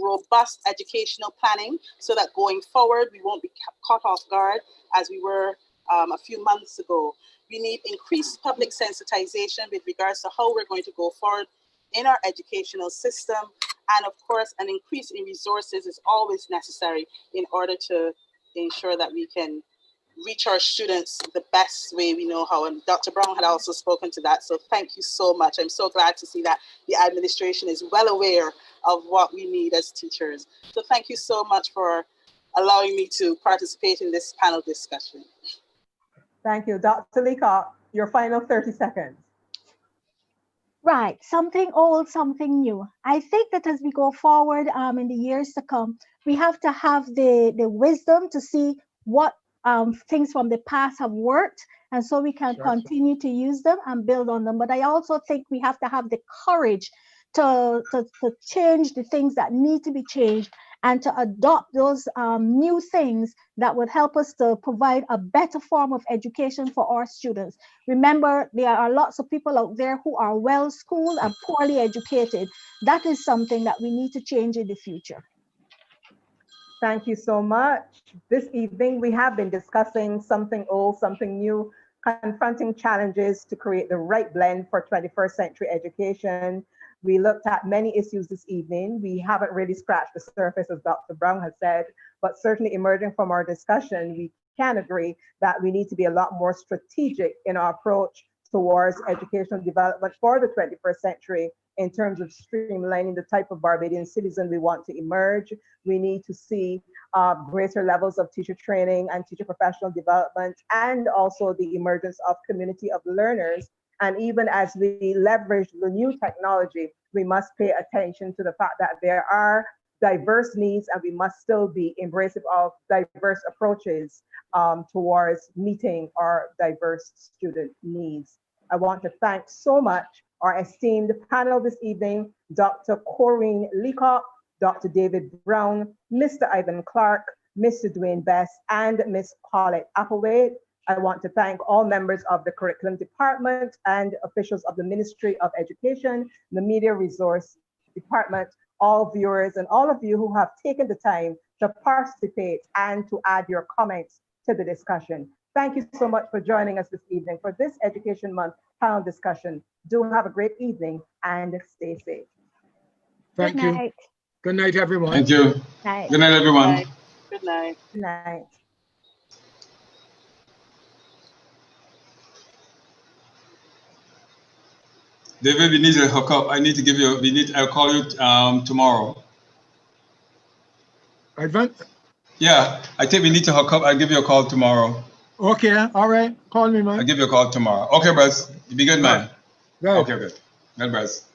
robust educational planning, so that going forward we won't be caught off guard as we were a few months ago. We need increased public sensitization with regards to how we're going to go forward in our educational system, and of course an increase in resources is always necessary in order to ensure that we can reach our students the best way we know how. And Dr. Brown had also spoken to that, so thank you so much. I'm so glad to see that the administration is well aware of what we need as teachers. So thank you so much for allowing me to participate in this panel discussion. Thank you. Dr. Leacock, your final 30 seconds. Right, something old, something new. I think that as we go forward in the years to come, we have to have the wisdom to see what things from the past have worked, and so we can continue to use them and build on them. But I also think we have to have the courage to change the things that need to be changed, and to adopt those new things that would help us to provide a better form of education for our students. Remember, there are lots of people out there who are well schooled and poorly educated. That is something that we need to change in the future. Thank you so much. This evening, we have been discussing something old, something new, confronting challenges to create the right blend for 21st century education. We looked at many issues this evening. We haven't really scratched the surface, as Dr. Brown has said, but certainly emerging from our discussion, we can agree that we need to be a lot more strategic in our approach towards educational development for the 21st century in terms of streamlining the type of Barbadian citizen we want to emerge. We need to see greater levels of teacher training and teacher professional development, and also the emergence of community of learners. And even as we leverage the new technology, we must pay attention to the fact that there are diverse needs, and we must still be embracive of diverse approaches towards meeting our diverse student needs. I want to thank so much our esteemed panel this evening, Dr. Corinne Leacock, Dr. David Brown, Mr. Ivan Clark, Mr. Dwayne Best, and Ms. Paulette Applewhite. I want to thank all members of the curriculum department and officials of the Ministry of Education, the Media Resource Department, all viewers, and all of you who have taken the time to participate and to add your comments to the discussion. Thank you so much for joining us this evening for this Education Month panel discussion. Do have a great evening and stay safe. Thank you. Night. Good night, everyone. Thank you. Night. Good night, everyone. Good night. Good night. David, we need to hook up. I need to give you, I'll call you tomorrow. Ivan? Yeah, I think we need to hook up. I'll give you a call tomorrow. Okay, all right. Call me, man. I'll give you a call tomorrow. Okay, Buzz. You be good, man. Right. Okay, good. Good, Buzz.